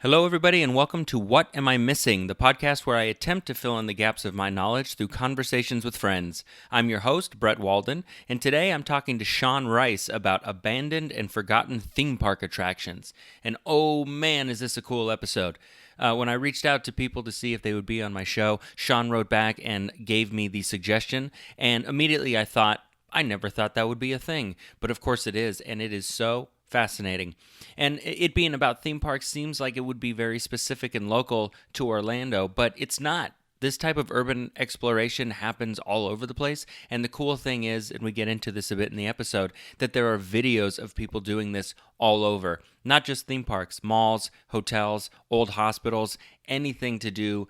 Hello, everybody, and welcome to What Am I Missing, the podcast where I attempt to fill in the gaps of my knowledge through conversations with friends. I'm your host, Brettta Uolton, and today I'm talking to Sean Rice about abandoned and forgotten theme park attractions. And oh man, is this a cool episode. When I reached out to people to see if they would be on my show, Sean wrote back and gave me the suggestion, and immediately I thought, I never thought that would be a thing. But of course it is, and it is so fascinating. And it being about theme parks seems like it would be very specific and local to Orlando, but it's not. This type of urban exploration happens all over the place, and the cool thing is, and we get into this a bit in the episode, that there are videos of people doing this all over. Not just theme parks, malls, hotels, old hospitals, anything to do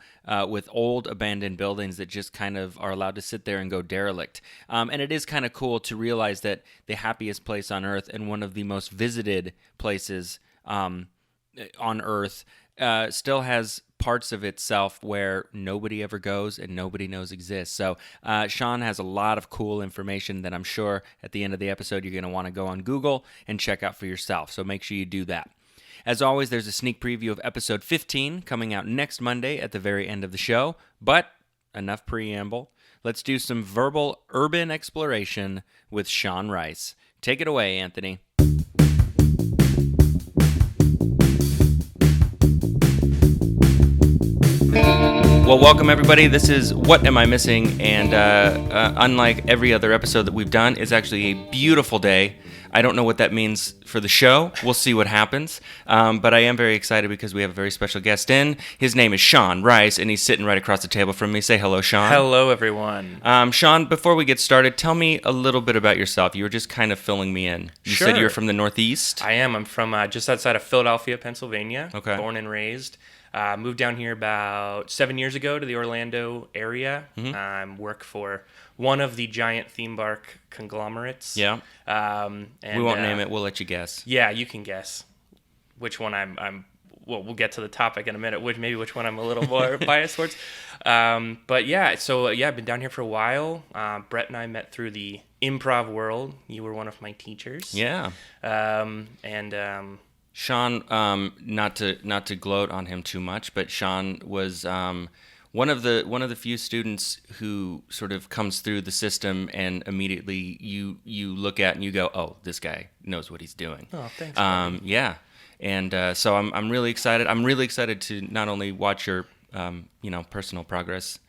with old abandoned buildings that just kind of are allowed to sit there and go derelict. And it is kind of cool to realize that the happiest place on earth and one of the most visited places on earth still has parts of itself where nobody ever goes and nobody knows exists. So Sean has a lot of cool information that I'm sure at the end of the episode you're going to want to go on Google and check out for yourself. So make sure you do that. As always, there's a sneak preview of episode 15 coming out next Monday at the very end of the show. But enough preamble. Let's do some verbal urban exploration with Sean Rice. Take it away, Anthony. Well, welcome everybody. This is What Am I Missing? And unlike every other episode that we've done, it's actually a beautiful day. I don't know what that means for the show. We'll see what happens. But I am very excited because we have a very special guest in. His name is Sean Rice, and he's sitting right across the table from me. Say hello, Sean. Hello, everyone. Sean, before we get started, tell me a little bit about yourself. You were just kind of filling me in. You said you're from the Northeast? I am. I'm from just outside of Philadelphia, Pennsylvania. Okay. Born and raised. Moved down here about 7 years ago to the Orlando area. Work for one of the giant theme park conglomerates. Yeah. And we won't name it. We'll let you guess. Yeah, you can guess which one I'm. Well, we'll get to the topic in a minute. Which one I'm a little more biased towards. But yeah, I've been down here for a while. Brett and I met through the improv world. You were one of my teachers. Yeah. Sean, not to gloat on him too much, but Sean was one of the few students who sort of comes through the system and immediately you look at and you go, oh, this guy knows what he's doing. Oh, thanks. Yeah, and so I'm really excited. I'm really excited to not only watch your personal progress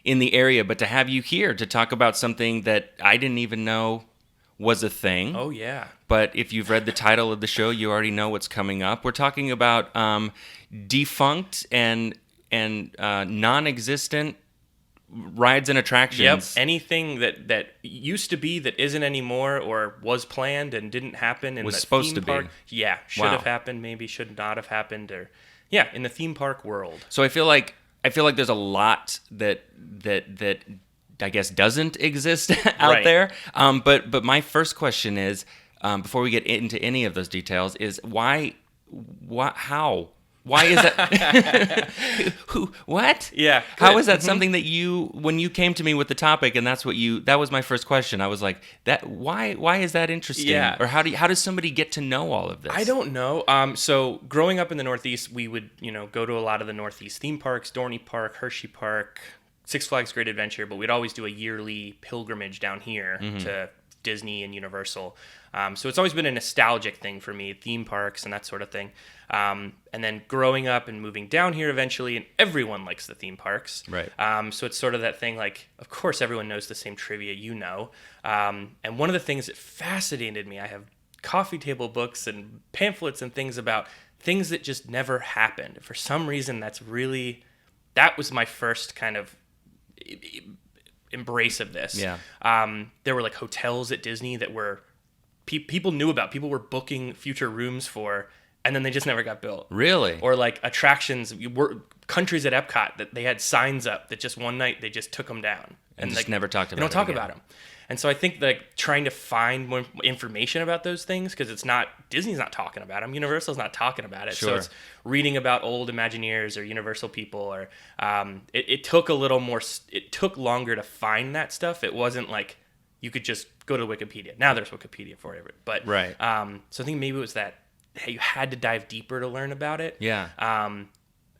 in the area, but to have you here to talk about something that I didn't even know was a thing. Oh, yeah. But if you've read the title of the show, you already know what's coming up. We're talking about defunct and non-existent rides and attractions. Yep. Anything that used to be that isn't anymore or was planned and didn't happen in was the supposed theme to park. be. Yeah. Should have happened, maybe should not have happened, or in the theme park world. So I feel like there's a lot that I guess doesn't exist out there. But my first question is, before we get into any of those details, is how? Why is that? What? Yeah. How is that something that when you came to me with the topic, and that was my first question. I was like, why is that interesting? Yeah. Or how does somebody get to know all of this? I don't know. So growing up in the Northeast, we would, go to a lot of the Northeast theme parks, Dorney Park, Hershey Park, Six Flags Great Adventure, but we'd always do a yearly pilgrimage down here to Disney and Universal. So it's always been a nostalgic thing for me, theme parks and that sort of thing. And then growing up and moving down here eventually, and everyone likes the theme parks. Right. So it's sort of that thing, like, of course everyone knows the same trivia, and one of the things that fascinated me, I have coffee table books and pamphlets and things about things that just never happened. For some reason, that was my first kind of embrace of this. Yeah. There were like hotels at Disney that were people knew about. People were booking future rooms for, and then they just never got built. Really? Or like attractions, countries at Epcot that they had signs up that just one night they just took them down and just never talked about. They don't talk about them. And so I think like trying to find more information about those things, because Disney's not talking about them, Universal's not talking about it. Sure. So it's reading about old Imagineers or Universal people, or it took a little more. It took longer to find that stuff. It wasn't like you could just go to Wikipedia. Now there's Wikipedia for it, but right. So I think maybe it was that you had to dive deeper to learn about it. Yeah.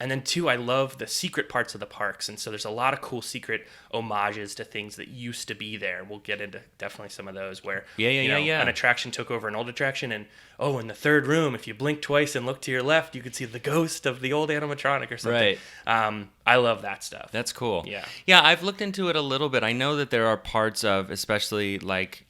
And then two, I love the secret parts of the parks. And so there's a lot of cool secret homages to things that used to be there. We'll get into definitely some of those where an attraction took over an old attraction. And, in the third room, if you blink twice and look to your left, you could see the ghost of the old animatronic or something. Right. I love that stuff. That's cool. Yeah. Yeah, I've looked into it a little bit. I know that there are parts of, especially like...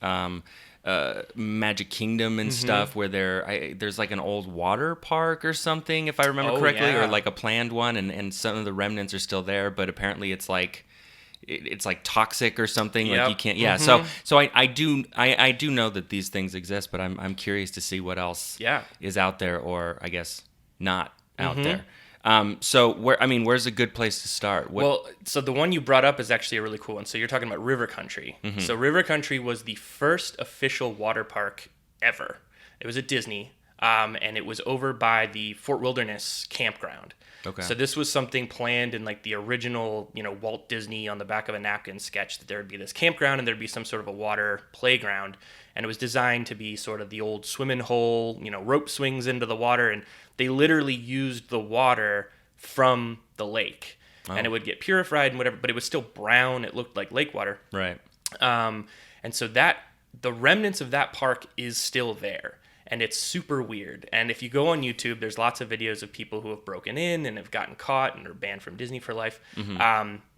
Magic Kingdom and stuff where there's like an old water park or something, if I remember correctly, or like a planned one, and some of the remnants are still there, but apparently it's like toxic or something. Like you can't. Yeah. So I do know that these things exist, but I'm curious to see what else is out there, or I guess not out there. So where's a good place to start? So the one you brought up is actually a really cool one. So you're talking about River Country. So River Country was the first official water park ever. It was at Disney, and it was over by the Fort Wilderness campground. Okay. So this was something planned in like the original, Walt Disney on the back of a napkin sketch, that there would be this campground and there'd be some sort of a water playground. And it was designed to be sort of the old swimming hole, rope swings into the water. And they literally used the water from the lake. Oh. And it would get purified and whatever, but it was still brown. It looked like lake water. Right. And so the remnants of that park is still there. And it's super weird. And if you go on YouTube, there's lots of videos of people who have broken in and have gotten caught and are banned from Disney for life.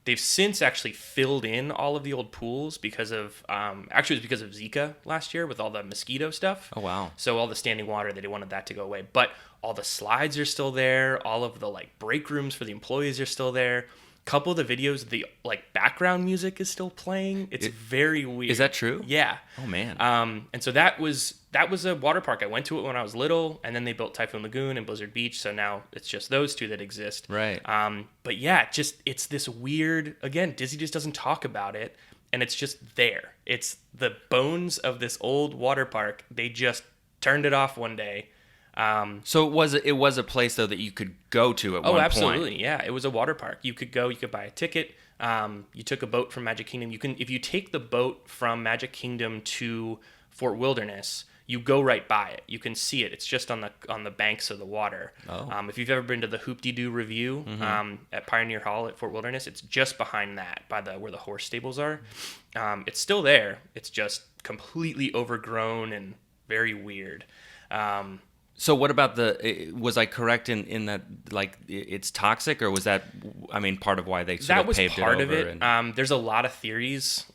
They've since actually filled in all of the old pools because of, actually it was because of Zika last year with all the mosquito stuff. Oh, wow. So all the standing water, they wanted that to go away. But all the slides are still there. All of the like break rooms for the employees are still there. Couple of the videos, the like background music is still playing. It's very weird. Is that true? Yeah. Oh man. And so that was a water park. I went to it when I was little, and then they built Typhoon Lagoon and Blizzard Beach. So now it's just those two that exist. Right. But yeah, it's this weird. Again, Disney just doesn't talk about it, and it's just there. It's the bones of this old water park. They just turned it off one day. So it was a place though that you could go to at one point. Oh, absolutely. Yeah. It was a water park. You could go, you could buy a ticket. You took a boat from Magic Kingdom. If you take the boat from Magic Kingdom to Fort Wilderness, you go right by it. You can see it. It's just on the banks of the water. Oh. If you've ever been to the Hoop-de-Doo Review, at Pioneer Hall at Fort Wilderness, it's just behind that by where the horse stables are. It's still there. It's just completely overgrown and very weird. So what about was I correct in that, like, it's toxic, or was that, part of why they sort of paved it over? That was part of it. There's a lot of theories.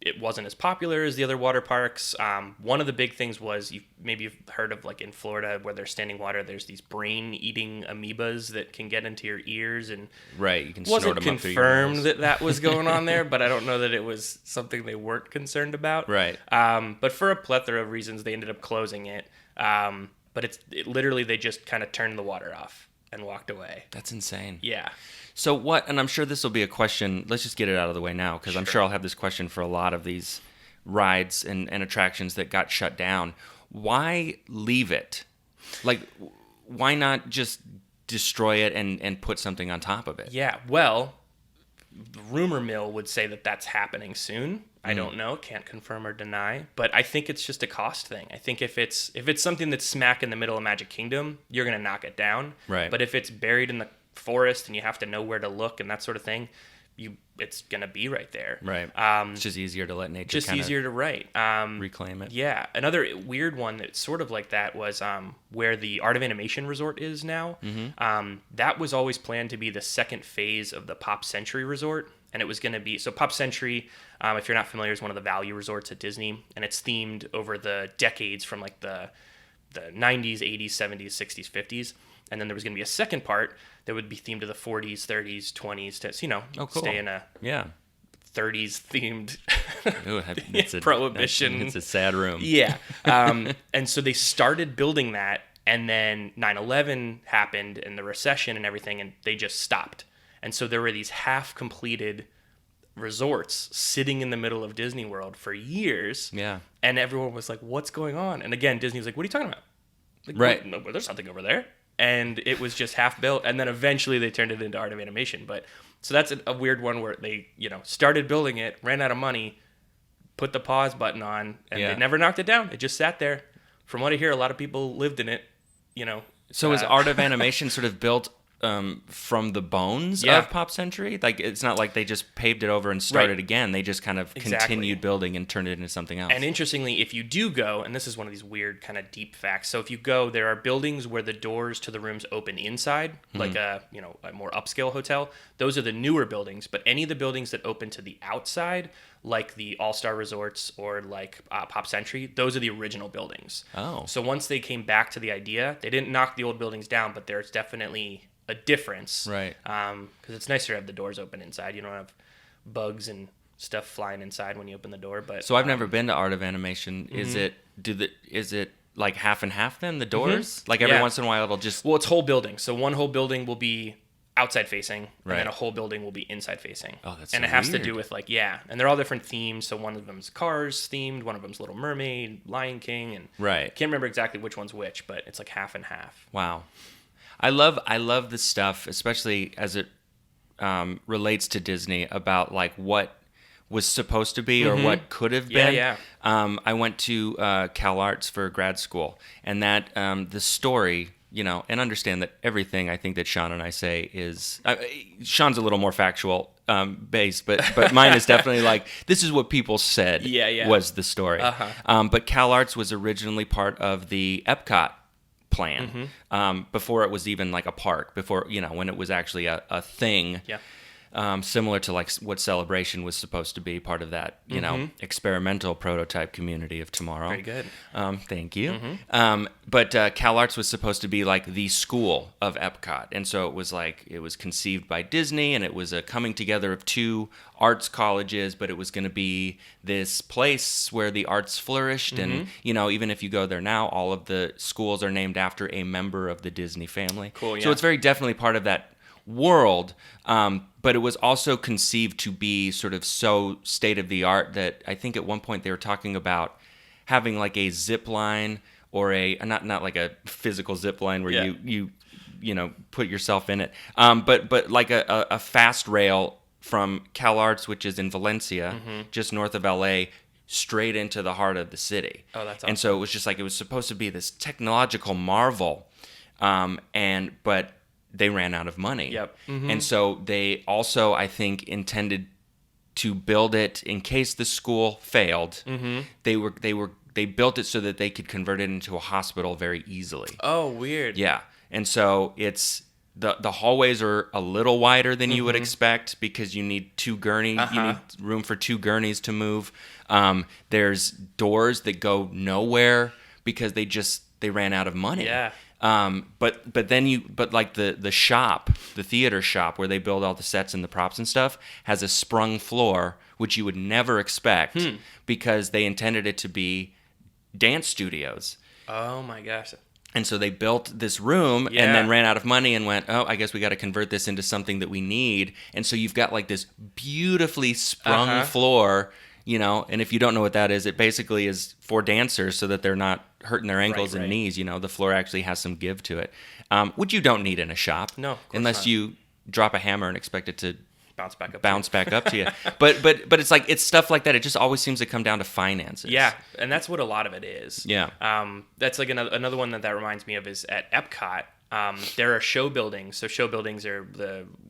It wasn't as popular as the other water parks. One of the big things was, maybe you've heard of, like, in Florida where there's standing water, there's these brain-eating amoebas that can get into your ears. And right, you can snort them up through your nose. Wasn't confirmed that was going on there, but I don't know that it was something they weren't concerned about. Right. But for a plethora of reasons, they ended up closing it. But it literally, they just kind of turned the water off and walked away. That's insane. Yeah. So what, and I'm sure this will be a question, let's just get it out of the way now, because I'm sure I'll have this question for a lot of these rides and attractions that got shut down. Why leave it? Like, why not just destroy it and put something on top of it? Yeah, well, the rumor mill would say that that's happening soon. I don't know, can't confirm or deny, but I think it's just a cost thing. I think if it's something that's smack in the middle of Magic Kingdom, you're going to knock it down. Right. But if it's buried in the forest and you have to know where to look and that sort of thing, it's going to be right there. Right. It's just easier to let nature reclaim it. Yeah. Another weird one that's sort of like that was where the Art of Animation Resort is now. That was always planned to be the second phase of the Pop Century Resort. And it was going to be, so Pop Century, if you're not familiar, is one of the value resorts at Disney. And it's themed over the decades from like the 90s, 80s, 70s, 60s, 50s. And then there was going to be a second part that would be themed to the 40s, 30s, 20s to, stay in a 30s themed prohibition. It's a sad room. Yeah. And so they started building that, and then 9/11 happened and the recession and everything, and they just stopped. And so there were these half-completed resorts sitting in the middle of Disney World for years. Yeah. And everyone was like, what's going on? And again, Disney was like, what are you talking about? Like, right. No, there's something over there. And it was just half built. And then eventually they turned it into Art of Animation. But so that's a weird one where they, started building it, ran out of money, put the pause button on, and they never knocked it down. It just sat there. From what I hear, a lot of people lived in it So is Art of Animation sort of built from the bones of Pop Century? Like, it's not like they just paved it over and started again. They just kind of continued building and turned it into something else. And interestingly, if you do go, and this is one of these weird kind of deep facts, so if you go, there are buildings where the doors to the rooms open inside, like a more upscale hotel. Those are the newer buildings, but any of the buildings that open to the outside, like the All-Star Resorts or like Pop Century, those are the original buildings. Oh. So once they came back to the idea, they didn't knock the old buildings down, but there's definitely a difference, right? Because it's nicer to have the doors open inside. You don't have bugs and stuff flying inside when you open the door. But so I've never been to Art of Animation. Is it like half and half then, the doors? Like every once in a while it'll just... Well, it's whole building. So one whole building will be outside facing, right, and then a whole building will be inside facing. Oh, that's and so it has weird. to do with and they're all different themes. So one of them's Cars themed, one of them's Little Mermaid, Lion King, and right. Can't remember exactly which one's which, but it's like half and half. Wow. I love this stuff, especially as it relates to Disney, about like what was supposed to be or what could have been. Yeah. I went to Cal Arts for grad school, and that the story, and understand that everything I think that Sean and I say is Sean's a little more factual based, but mine is definitely like, this is what people said was the story. But Cal Arts was originally part of the Epcot plan before it was even like a park, before when it was actually a thing, similar to like what Celebration was supposed to be, part of that experimental prototype community of tomorrow. Very good. Thank you. But Cal Arts was supposed to be like the school of Epcot, and so it was conceived by Disney, and it was a coming together of two arts colleges, but it was going to be this place where the arts flourished. And even if you go there now, all of the schools are named after a member of the Disney family. Cool. Yeah. So it's very definitely part of that world, but it was also conceived to be sort of so state of the art that I think at one point they were talking about having like a zip line, or a not like a physical zip line where you put yourself in it, but like a fast rail from Cal Arts, which is in Valencia, just north of LA, straight into the heart of the city. Oh, that's awesome. And so it was just like, it was supposed to be this technological marvel, but they ran out of money. Yep. And so they also, I think, intended to build it in case the school failed. They built it so that they could convert it into a hospital very easily. Oh, weird. Yeah. And so it's the hallways are a little wider than you would expect, because you need two gurneys. You need room for two gurneys to move. There's doors that go nowhere because they ran out of money. Yeah. But like the shop, the theater shop where they build all the sets and the props and stuff, has a sprung floor, which you would never expect, because they intended it to be dance studios. Oh my gosh. And so they built this room and then ran out of money and went, oh, I guess we got to convert this into something that we need. And so you've got like this beautifully sprung floor, and if you don't know what that is, it basically is for dancers so that they're not hurting their ankles and knees. The floor actually has some give to it, which you don't need in a shop. No, unless you drop a hammer and expect it to bounce back up to you. But it's like, it's stuff like that. It just always seems to come down to finances. Yeah, and that's what a lot of it is. Yeah. That's like another one that reminds me of is at Epcot. There are show buildings. So show buildings are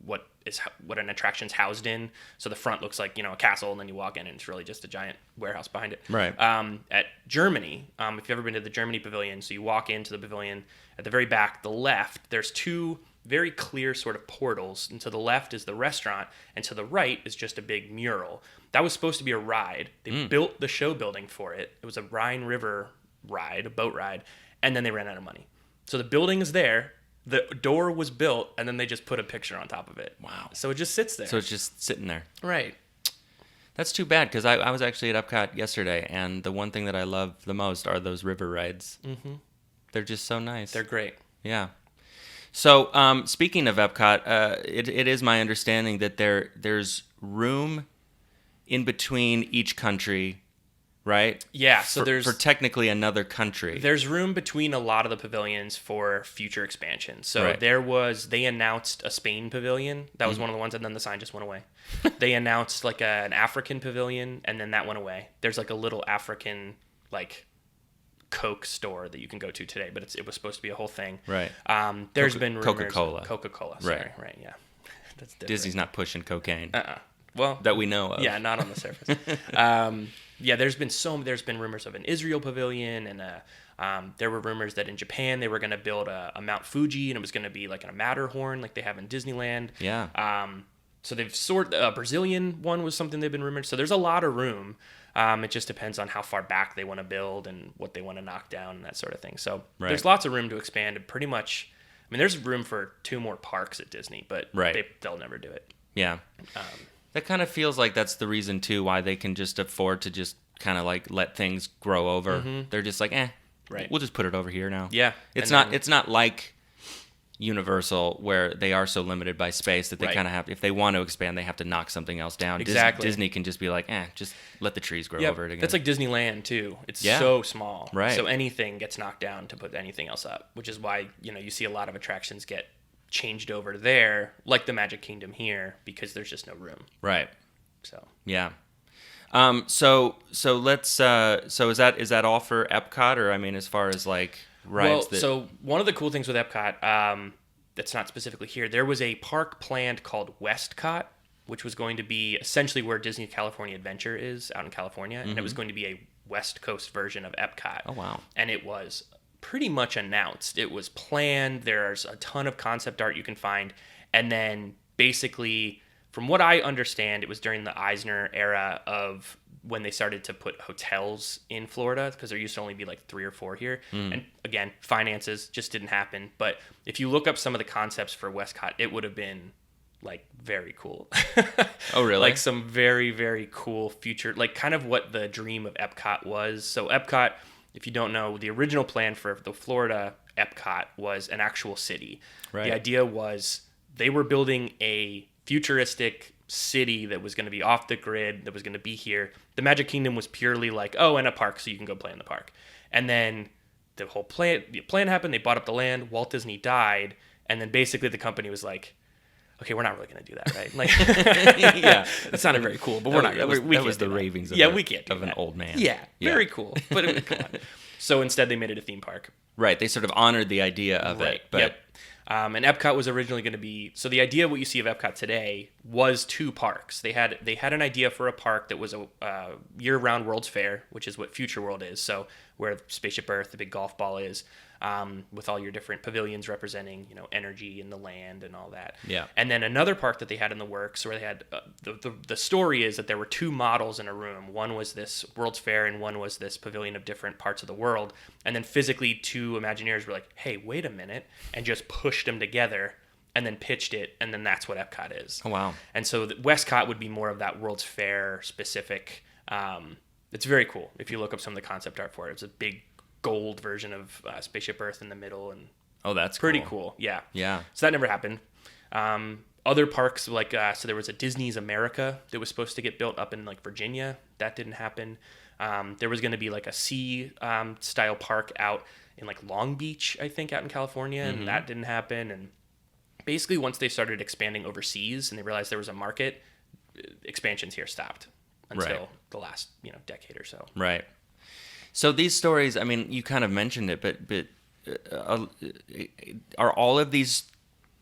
what an attraction's housed in. So the front looks like a castle, and then you walk in and it's really just a giant warehouse behind it. Right. At Germany, if you've ever been to the Germany pavilion, so you walk into the pavilion at the very back, the left, there's two very clear sort of portals, and to the left is the restaurant, and to the right is just a big mural. That was supposed to be a ride. They built the show building for it. It was a Rhine River ride, a boat ride, and then they ran out of money. So the building is there, the door was built, and then they just put a picture on top of it. Wow. So it just sits there. So it's just sitting there. Right. That's too bad, because I was actually at Epcot yesterday, and the one thing that I love the most are those river rides. They're just so nice. They're great. Yeah. So speaking of Epcot, it is my understanding that there's room in between each country, right? Yeah, so for technically another country. There's room between a lot of the pavilions for future expansion. So they announced a Spain pavilion. That was one of the ones, and then the sign just went away. They announced like an African pavilion, and then that went away. There's like a little African like Coke store that you can go to today, but it was supposed to be a whole thing. Right. There's been rumors. Coca-Cola. Coca-Cola. Sorry. Right. Yeah. That's different. Disney's not pushing cocaine. Well, that we know of. Yeah, not on the surface. There's been rumors of an Israel pavilion, and there were rumors that in Japan they were going to build a Mount Fuji, and it was going to be like a Matterhorn, like they have in Disneyland. Yeah. So they've a Brazilian one was something they've been rumored. So there's a lot of room. It just depends on how far back they want to build and what they want to knock down and that sort of thing. So there's lots of room to expand. And pretty much, I mean, there's room for 2 more parks at Disney, but they'll never do it. Yeah. That kind of feels like that's the reason, too, why they can just afford to just kind of like let things grow over. Mm-hmm. They're just like, we'll just put it over here now. Yeah. It's not like Universal where they are so limited by space that they kind of have, if they want to expand, they have to knock something else down. Exactly. Disney can just be like, just let the trees grow over it again. That's like Disneyland too. It's so small. Right. So anything gets knocked down to put anything else up, which is why, you see a lot of attractions get changed over there, like the Magic Kingdom here, because there's just no room. Right. So. Yeah. So let's, so is that all for Epcot, or, I mean, as far as like, so one of the cool things with Epcot, that's not specifically here, there was a park planned called Westcott, which was going to be essentially where Disney California Adventure is out in California, and it was going to be a West Coast version of Epcot. Oh, wow. And it was pretty much announced. It was planned. There's a ton of concept art you can find. And then basically, from what I understand, it was during the Eisner era of when they started to put hotels in Florida, because there used to only be like 3 or 4 here. And again, finances just didn't happen. But if you look up some of the concepts for Westcott, it would have been like very cool. Oh, really? Like some very, very cool future, like kind of what the dream of Epcot was. So Epcot, if you don't know, the original plan for the Florida Epcot was an actual city. Right. The idea was they were building a futuristic city that was going to be off the grid, that was going to be here. The Magic Kingdom was purely like, and a park, so you can go play in the park. And then the plan happened. They bought up the land. Walt Disney died, and then basically the company was like, okay, we're not really going to do that, right? Like, yeah, it sounded very cool, but we're not. That was the ravings of, we can't do of an old man. Yeah, very cool, but come on. So instead, they made it a theme park. Right, they sort of honored the idea of it. But yep. And Epcot was originally going to be, so the idea of what you see of Epcot today was 2 parks. They had an idea for a park that was a year-round World's Fair, which is what Future World is. So where Spaceship Earth, the big golf ball is, with all your different pavilions representing, energy and the land and all that. Yeah. And then another park that they had in the works where they had, the story is that there were 2 models in a room. One was this World's Fair and one was this pavilion of different parts of the world. And then physically 2 Imagineers were like, hey, wait a minute, and just pushed them together and then pitched it, and then that's what Epcot is. Oh, wow. And so Westcott would be more of that World's Fair specific. It's very cool. If you look up some of the concept art for it, it's a big gold version of Spaceship Earth in the middle, and that's pretty cool. Yeah. So that never happened. Other parks like so there was a Disney's America that was supposed to get built up in like Virginia. That didn't happen. There was going to be like a sea style park out in like Long Beach, I think, out in California, and that didn't happen. And basically, once they started expanding overseas and they realized there was a market, expansions here stopped until the last decade or so. Right. So these stories, I mean, you kind of mentioned it, but are all of these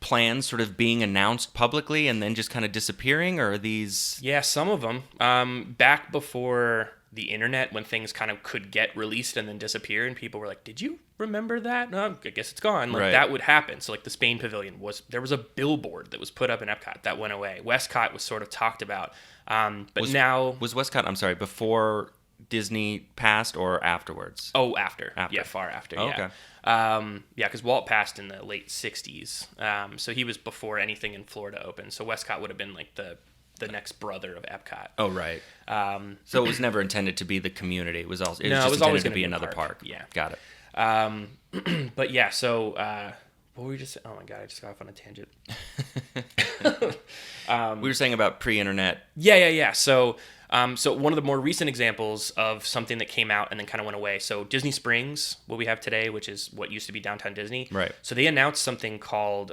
plans sort of being announced publicly and then just kind of disappearing, or are these? Yeah, some of them. Back before the internet, when things kind of could get released and then disappear, and people were like, "Did you remember that?" No, I guess it's gone. Like that would happen. So like the Spain Pavilion there was a billboard that was put up in Epcot that went away. Westcott was sort of talked about, but now was Westcott? I'm sorry, before Disney passed or afterwards? Oh, after. Yeah, far after. Oh, yeah. Okay. Because Walt passed in the late 60s. So he was before anything in Florida opened. So Westcott would have been like the next brother of Epcot. Oh, right. So it was never intended to be the community. It was just always intended to be another park. Yeah. Got it. But yeah, so what were we just... Oh my God, I just got off on a tangent. We were saying about pre-internet. Yeah. So one of the more recent examples of something that came out and then kind of went away. So Disney Springs, what we have today, which is what used to be Downtown Disney. Right. So they announced something called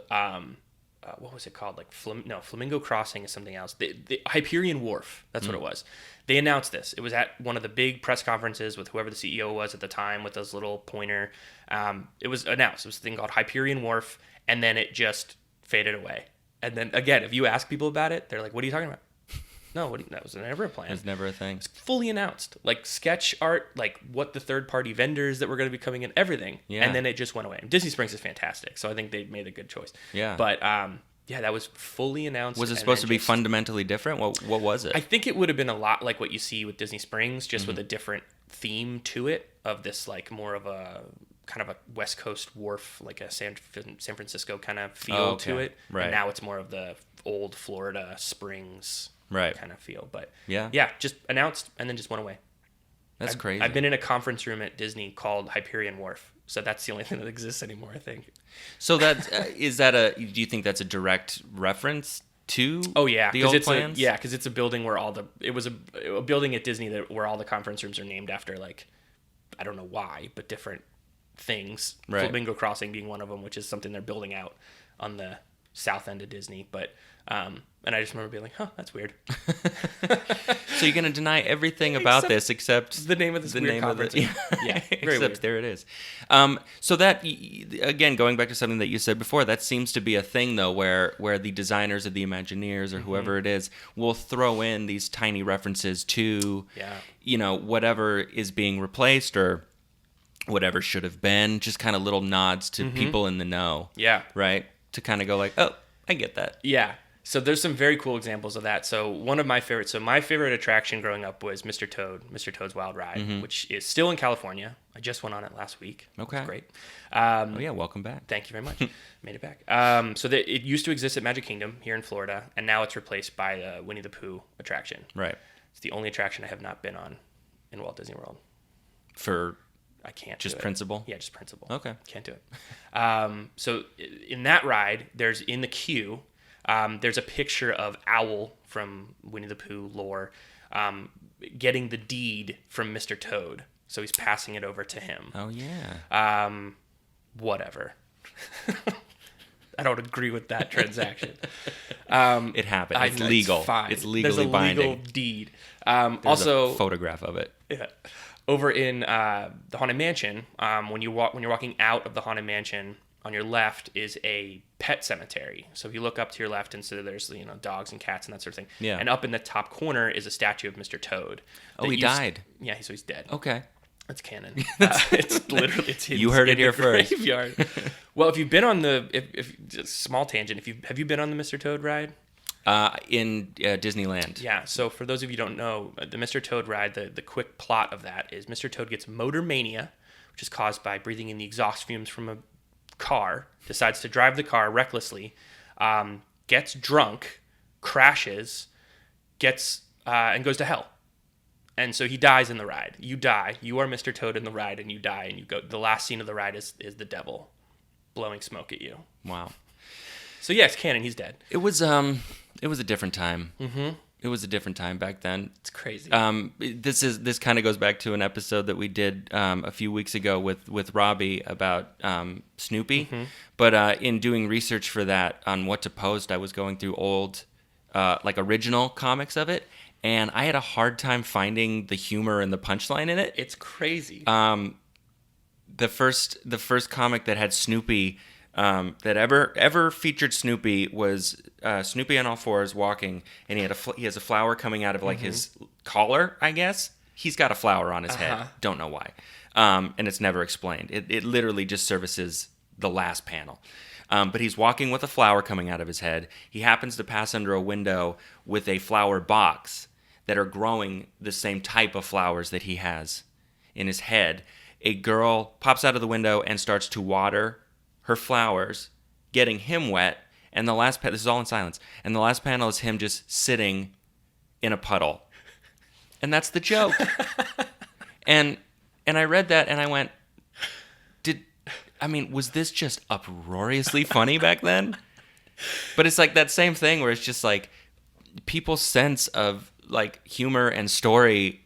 what was it called? Like Flamingo Crossing is something else. The Hyperion Wharf. That's what it was. They announced this. It was at one of the big press conferences with whoever the CEO was at the time with his little pointer. It was announced. It was a thing called Hyperion Wharf, and then it just faded away. And then again, if you ask people about it, they're like, "What are you talking about?" No, that was never a plan. It was never a thing. It's fully announced, like sketch art, like what the third-party vendors that were going to be coming in, everything. Yeah. And then it just went away. And Disney Springs is fantastic, so I think they made a good choice. Yeah. But yeah, that was fully announced. Was it supposed to be fundamentally different? What was it? I think it would have been a lot like what you see with Disney Springs, just with a different theme to it, of this like more of a kind of a West Coast wharf, like a San Francisco kind of feel to it. Right. And now it's more of the old Florida Springs kind of feel. But yeah, just announced and then just went away. That's crazy. I've been in a conference room at Disney called Hyperion Wharf. So that's the only thing that exists anymore, I think. So that do you think that's a direct reference to the old plans? Because it's a building where it was a building at Disney where all the conference rooms are named after, like, I don't know why, but different things. Right. Flamingo Crossing being one of them, which is something they're building out on the south end of Disney. But and I just remember being like, that's weird. So you're going to deny everything about this except the name of this weird conference. Yeah, very except weird. There it is. So that, again, going back to something that you said before, that seems to be a thing, though, where the designers or the Imagineers or whoever it is will throw in these tiny references to, whatever is being replaced or whatever should have been, just kind of little nods to people in the know. Yeah. Right? To kind of go like, oh, I get that. Yeah. So there's some very cool examples of that. So one of my favorites. So my favorite attraction growing up was Mr. Toad's Wild Ride, which is still in California. I just went on it last week. Okay, it was great. Welcome back. Thank you very much. Made it back. So it used to exist at Magic Kingdom here in Florida, and now it's replaced by the Winnie the Pooh attraction. Right. It's the only attraction I have not been on in Walt Disney World. I can't. Just principle? Yeah, just principle. Okay. Can't do it. So in that ride, there's in the queue. There's a picture of Owl from Winnie the Pooh lore getting the deed from Mr. Toad. So he's passing it over to him. Oh, yeah. Whatever. I don't agree with that transaction. It happened. It's legal. It's fine. It's legally There's a binding. legal deed. There's also a photograph of it. Yeah. Over in the Haunted Mansion, when you're walking out of the Haunted Mansion, on your left is a pet cemetery. So if you look up to your left, and so there's dogs and cats and that sort of thing. Yeah. And up in the top corner is a statue of Mr. Toad. Oh, he died. Yeah, so he's dead. Okay. That's canon. It's literally you heard it here first. Graveyard. Well, if you've been on if just small tangent, have you been on the Mr. Toad ride? In Disneyland. Yeah, so for those of you who don't know, the Mr. Toad ride, the quick plot of that is Mr. Toad gets motor mania, which is caused by breathing in the exhaust fumes from a car, decides to drive the car recklessly, gets drunk, crashes, and goes to hell. And so he dies in the ride. You die. You are Mr. Toad in the ride, and you die, and you go. The last scene of the ride is the devil blowing smoke at you. Wow. So yeah, it's canon. He's dead. It was a different time. Mm-hmm. It was a different time back then. It's crazy. This kind of goes back to an episode that we did a few weeks ago with Robbie about Snoopy. Mm-hmm. But in doing research for that on what to post, I was going through old original comics of it, and I had a hard time finding the humor and the punchline in it. It's crazy. The first comic that had Snoopy. That ever featured Snoopy was Snoopy on all fours walking, and he has a flower coming out of his collar, I guess. He's got a flower on his head. Don't know why. And it's never explained. It literally just services the last panel. But he's walking with a flower coming out of his head. He happens to pass under a window with a flower box that are growing the same type of flowers that he has in his head. A girl pops out of the window and starts to water her flowers, getting him wet, and this is all in silence, and the last panel is him just sitting in a puddle. And that's the joke. and I read that and I went, was this just uproariously funny back then? But it's like that same thing where it's just like people's sense of like humor and story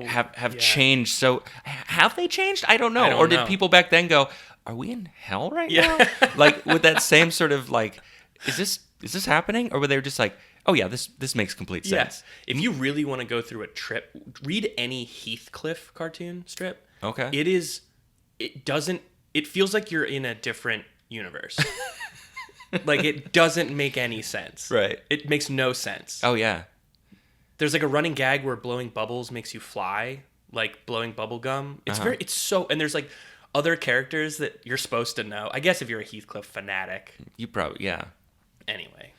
have changed. So have they changed? I don't know. Did people back then go, are we in hell right now? Like with that same sort of like is this happening? Or were they just like, oh yeah, this makes complete sense. If you really want to go through a trip, read any Heathcliff cartoon strip. Okay. It feels like you're in a different universe. Like, it doesn't make any sense. Right. It makes no sense. Oh yeah. There's like a running gag where blowing bubbles makes you fly, like blowing bubble gum. And there's like other characters that you're supposed to know. I guess if you're a Heathcliff fanatic. You probably, yeah. Anyway.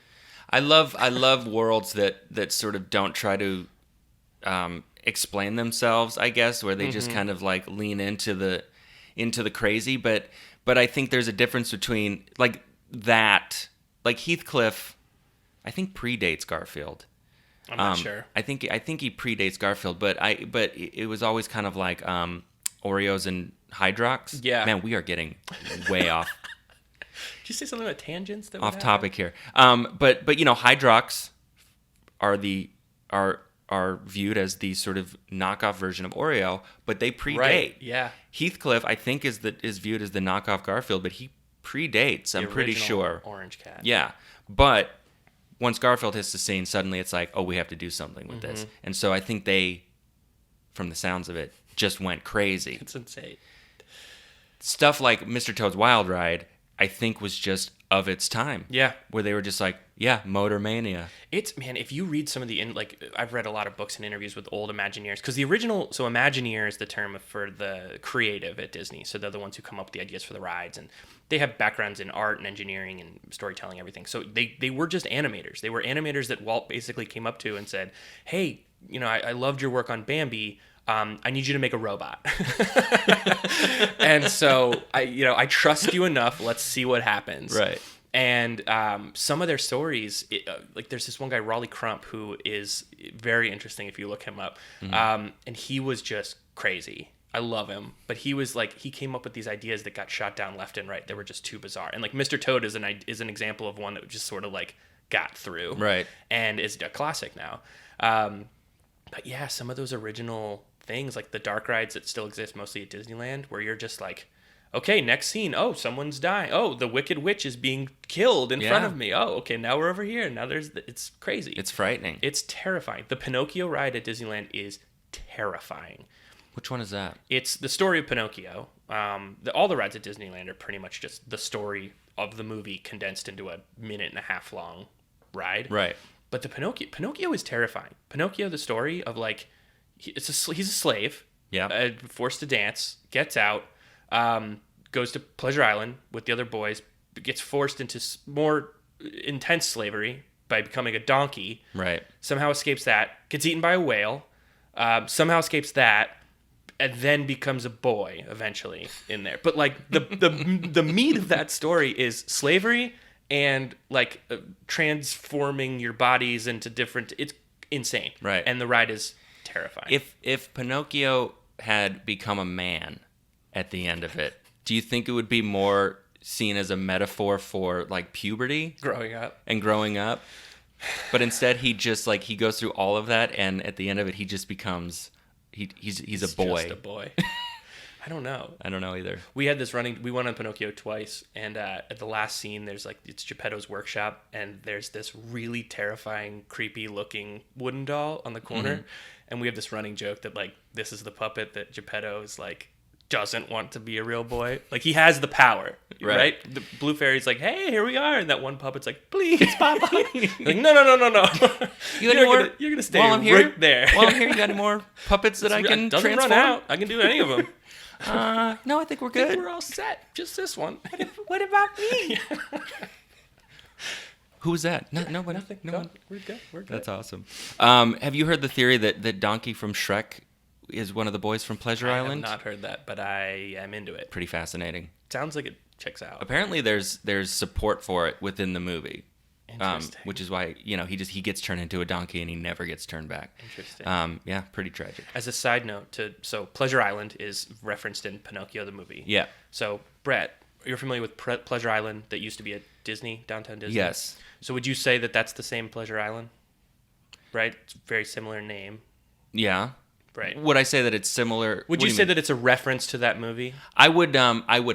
I love worlds that sort of don't try to explain themselves, I guess, where they just kind of like lean into the crazy, but I think there's a difference between like that, like Heathcliff, I think predates Garfield. I'm not sure. I think he predates Garfield, but it was always kind of like Oreos and Hydrox. Yeah. Man, we are getting way off. Did you say something about tangents? Off topic here. But Hydrox are viewed as the sort of knockoff version of Oreo, but they predate. Right. Yeah. Heathcliff, I think, is viewed as the knockoff Garfield, but he predates. I'm pretty sure. Orange Cat. Yeah, but once Garfield hits the scene, suddenly it's like, oh, we have to do something with this. And so I think they, from the sounds of it, just went crazy. It's insane. Stuff like Mr. Toad's Wild Ride, I think, was just of its time. Yeah. Where they were just like, yeah, motor mania. Man, if you read some of I've read a lot of books and interviews with old Imagineers, because the original, so Imagineer is the term for the creative at Disney. So they're the ones who come up with the ideas for the rides, and they have backgrounds in art and engineering and storytelling, everything. So they were just animators. They were animators that Walt basically came up to and said, hey, I loved your work on Bambi. I need you to make a robot. And so I trust you enough. Let's see what happens. Right. And some of their stories, like there's this one guy, Raleigh Crump, who is very interesting if you look him up. And he was just crazy. I love him. But he was like, he came up with these ideas that got shot down left and right. They were just too bizarre. And like Mr. Toad is an example of one that just sort of like got through. Right. And is a classic now. But yeah, some of those original things, like the dark rides that still exist mostly at Disneyland, where you're just like, okay, next scene, oh, someone's dying, oh, the Wicked Witch is being killed in front of me, oh, okay, now we're over here, now it's crazy. It's frightening. It's terrifying. The Pinocchio ride at Disneyland is terrifying. Which one is that? It's the story of Pinocchio. All the rides at Disneyland are pretty much just the story of the movie condensed into a 1.5-minute long ride. Right. But the Pinocchio is terrifying. Pinocchio, the story of like, he's a slave, forced to dance, gets out, goes to Pleasure Island with the other boys, gets forced into more intense slavery by becoming a donkey. Right. Somehow escapes that, gets eaten by a whale, somehow escapes that, and then becomes a boy eventually in there. But like the meat of that story is slavery and like transforming your bodies into different. It's insane. Right. And the ride is terrifying. If Pinocchio had become a man at the end of it, do you think it would be more seen as a metaphor for like puberty, growing up? But instead, he just like he goes through all of that, and at the end of it, he just becomes he's a boy. Just a boy. I don't know. I don't know either. We had this running. We went on Pinocchio twice, and at the last scene, there's like it's Geppetto's workshop, and there's this really terrifying, creepy looking wooden doll on the corner, and we have this running joke that like this is the puppet that Geppetto is like doesn't want to be a real boy. Like he has the power, right? The Blue Fairy's like, hey, here we are, and that one puppet's like, please, Papa. Like no. You're gonna stay while I'm here, right there. While I'm here, you got any more puppets that I can transform? Run out. I can do any of them. No, I think we're good. We're all set. Just this one. What about me? Who was that? No, nothing. No one. We're good. That's awesome. Have you heard the theory that Donkey from Shrek is one of the boys from Pleasure Island? I have not heard that, but I am into it. Pretty fascinating. Sounds like it checks out. Apparently, there's support for it within the movie. Interesting. Which is why he gets turned into a donkey and he never gets turned back. Interesting. Yeah, pretty tragic. As a side note, so Pleasure Island is referenced in Pinocchio the movie. Yeah. So Brett, you're familiar with Pleasure Island that used to be at Disney, downtown Disney? Yes. So would you say that that's the same Pleasure Island? Right. It's a very similar name. Yeah. Right. Would I say that it's similar? Would you say that it's a reference to that movie? I would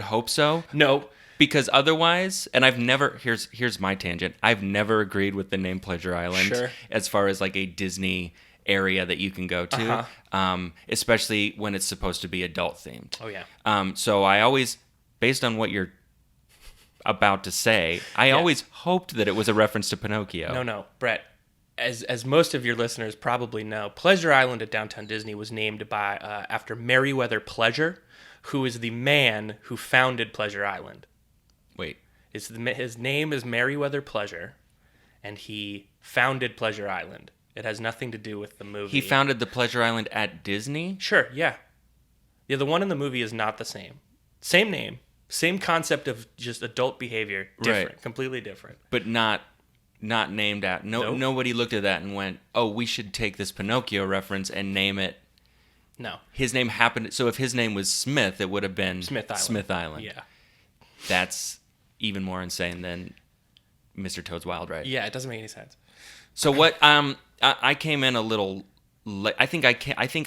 hope so. No. Because otherwise, and I've never, here's my tangent. I've never agreed with the name Pleasure Island Sure. as far as like a Disney area that you can go to, especially when it's supposed to be adult themed. Oh, yeah. So I always, based on what you're about to say, I always hoped that it was a reference to Pinocchio. No, Brett. As most of your listeners probably know, Pleasure Island at Downtown Disney was named by after Meriwether Pleasure, who is the man who founded Pleasure Island. Wait. His name is Meriwether Pleasure, and he founded Pleasure Island. It has nothing to do with the movie. He founded the Pleasure Island at Disney? Sure, yeah. Yeah, the one in the movie is not the same. Same name, same concept of just adult behavior, different, Right. completely different. But not named at. Nope. Nobody looked at that and went, "Oh, we should take this Pinocchio reference and name it." No. His name happened. So if his name was Smith, it would have been Smith Island. Smith Island. Yeah. That's even more insane than Mr. Toad's Wild Ride. Yeah, it doesn't make any sense. So what? I came in a little. I think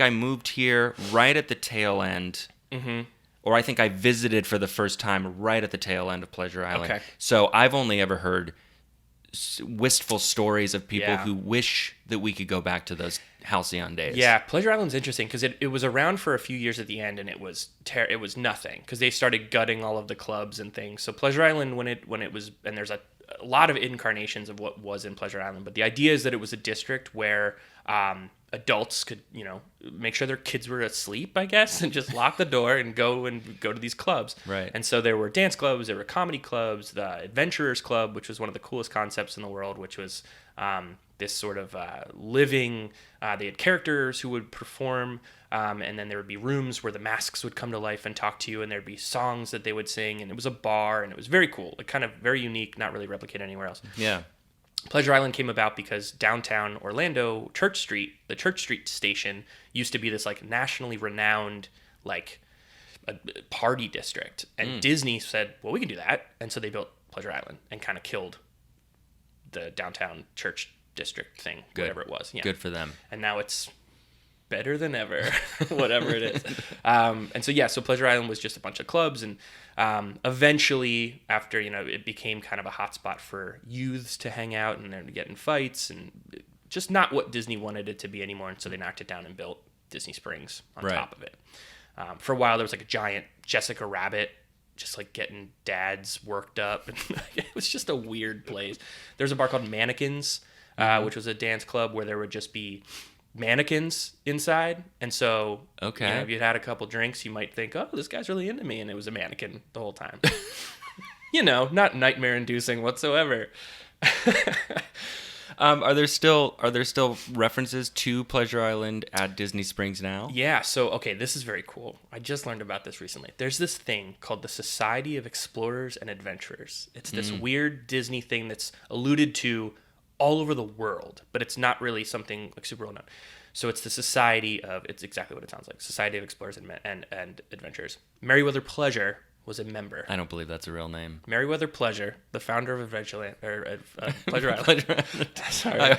I moved here right at the tail end. Mm-hmm. Or I think I visited for the first time right at the tail end of Pleasure Island. Okay. So I've only ever heard wistful stories of people Yeah. who wish that we could go back to those halcyon days. Yeah, Pleasure Island's interesting because it was around for a few years at the end, and it was nothing because they started gutting all of the clubs and things. So Pleasure Island, when it was, and there's a lot of incarnations of what was in Pleasure Island, but the idea is that it was a district where adults could, make sure their kids were asleep, I guess, and just lock the door and go to these clubs. Right. And so there were dance clubs, there were comedy clubs, the Adventurers Club, which was one of the coolest concepts in the world, which was this sort of living. They had characters who would perform, and then there would be rooms where the masks would come to life and talk to you, and there'd be songs that they would sing, and it was a bar, and it was very cool, like kind of very unique, not really replicated anywhere else. Yeah. Pleasure Island came about because downtown Orlando, Church Street, the Church Street station, used to be this like nationally renowned like a party district, and Disney said, "Well, we can do that," and so they built Pleasure Island and kind of killed the downtown Church District thing, whatever it was. Yeah. Good for them. And now it's better than ever, whatever it is. And so Pleasure Island was just a bunch of clubs, and eventually, after it became kind of a hotspot for youths to hang out and then get in fights, and just not what Disney wanted it to be anymore. And so they knocked it down and built Disney Springs on top of it. For a while, there was like a giant Jessica Rabbit, just like getting dads worked up, and it was just a weird place. There's a bar called Mannequins, which was a dance club where there would just be mannequins inside, and so if you'd had a couple drinks, you might think, "Oh, this guy's really into me," and it was a mannequin the whole time. Not nightmare inducing whatsoever. Are there still references to Pleasure Island at Disney Springs now? Yeah, so this is very cool. I just learned about this recently. There's this thing called the Society of Explorers and Adventurers. It's this weird Disney thing that's alluded to all over the world, but it's not really something like super well known. So it's the Society of, it's exactly what it sounds like, Society of Explorers and Adventurers. Meriwether Pleasure was a member. I don't believe that's a real name. Meriwether Pleasure, the founder of Pleasure Island. Pleasure Island. Sorry.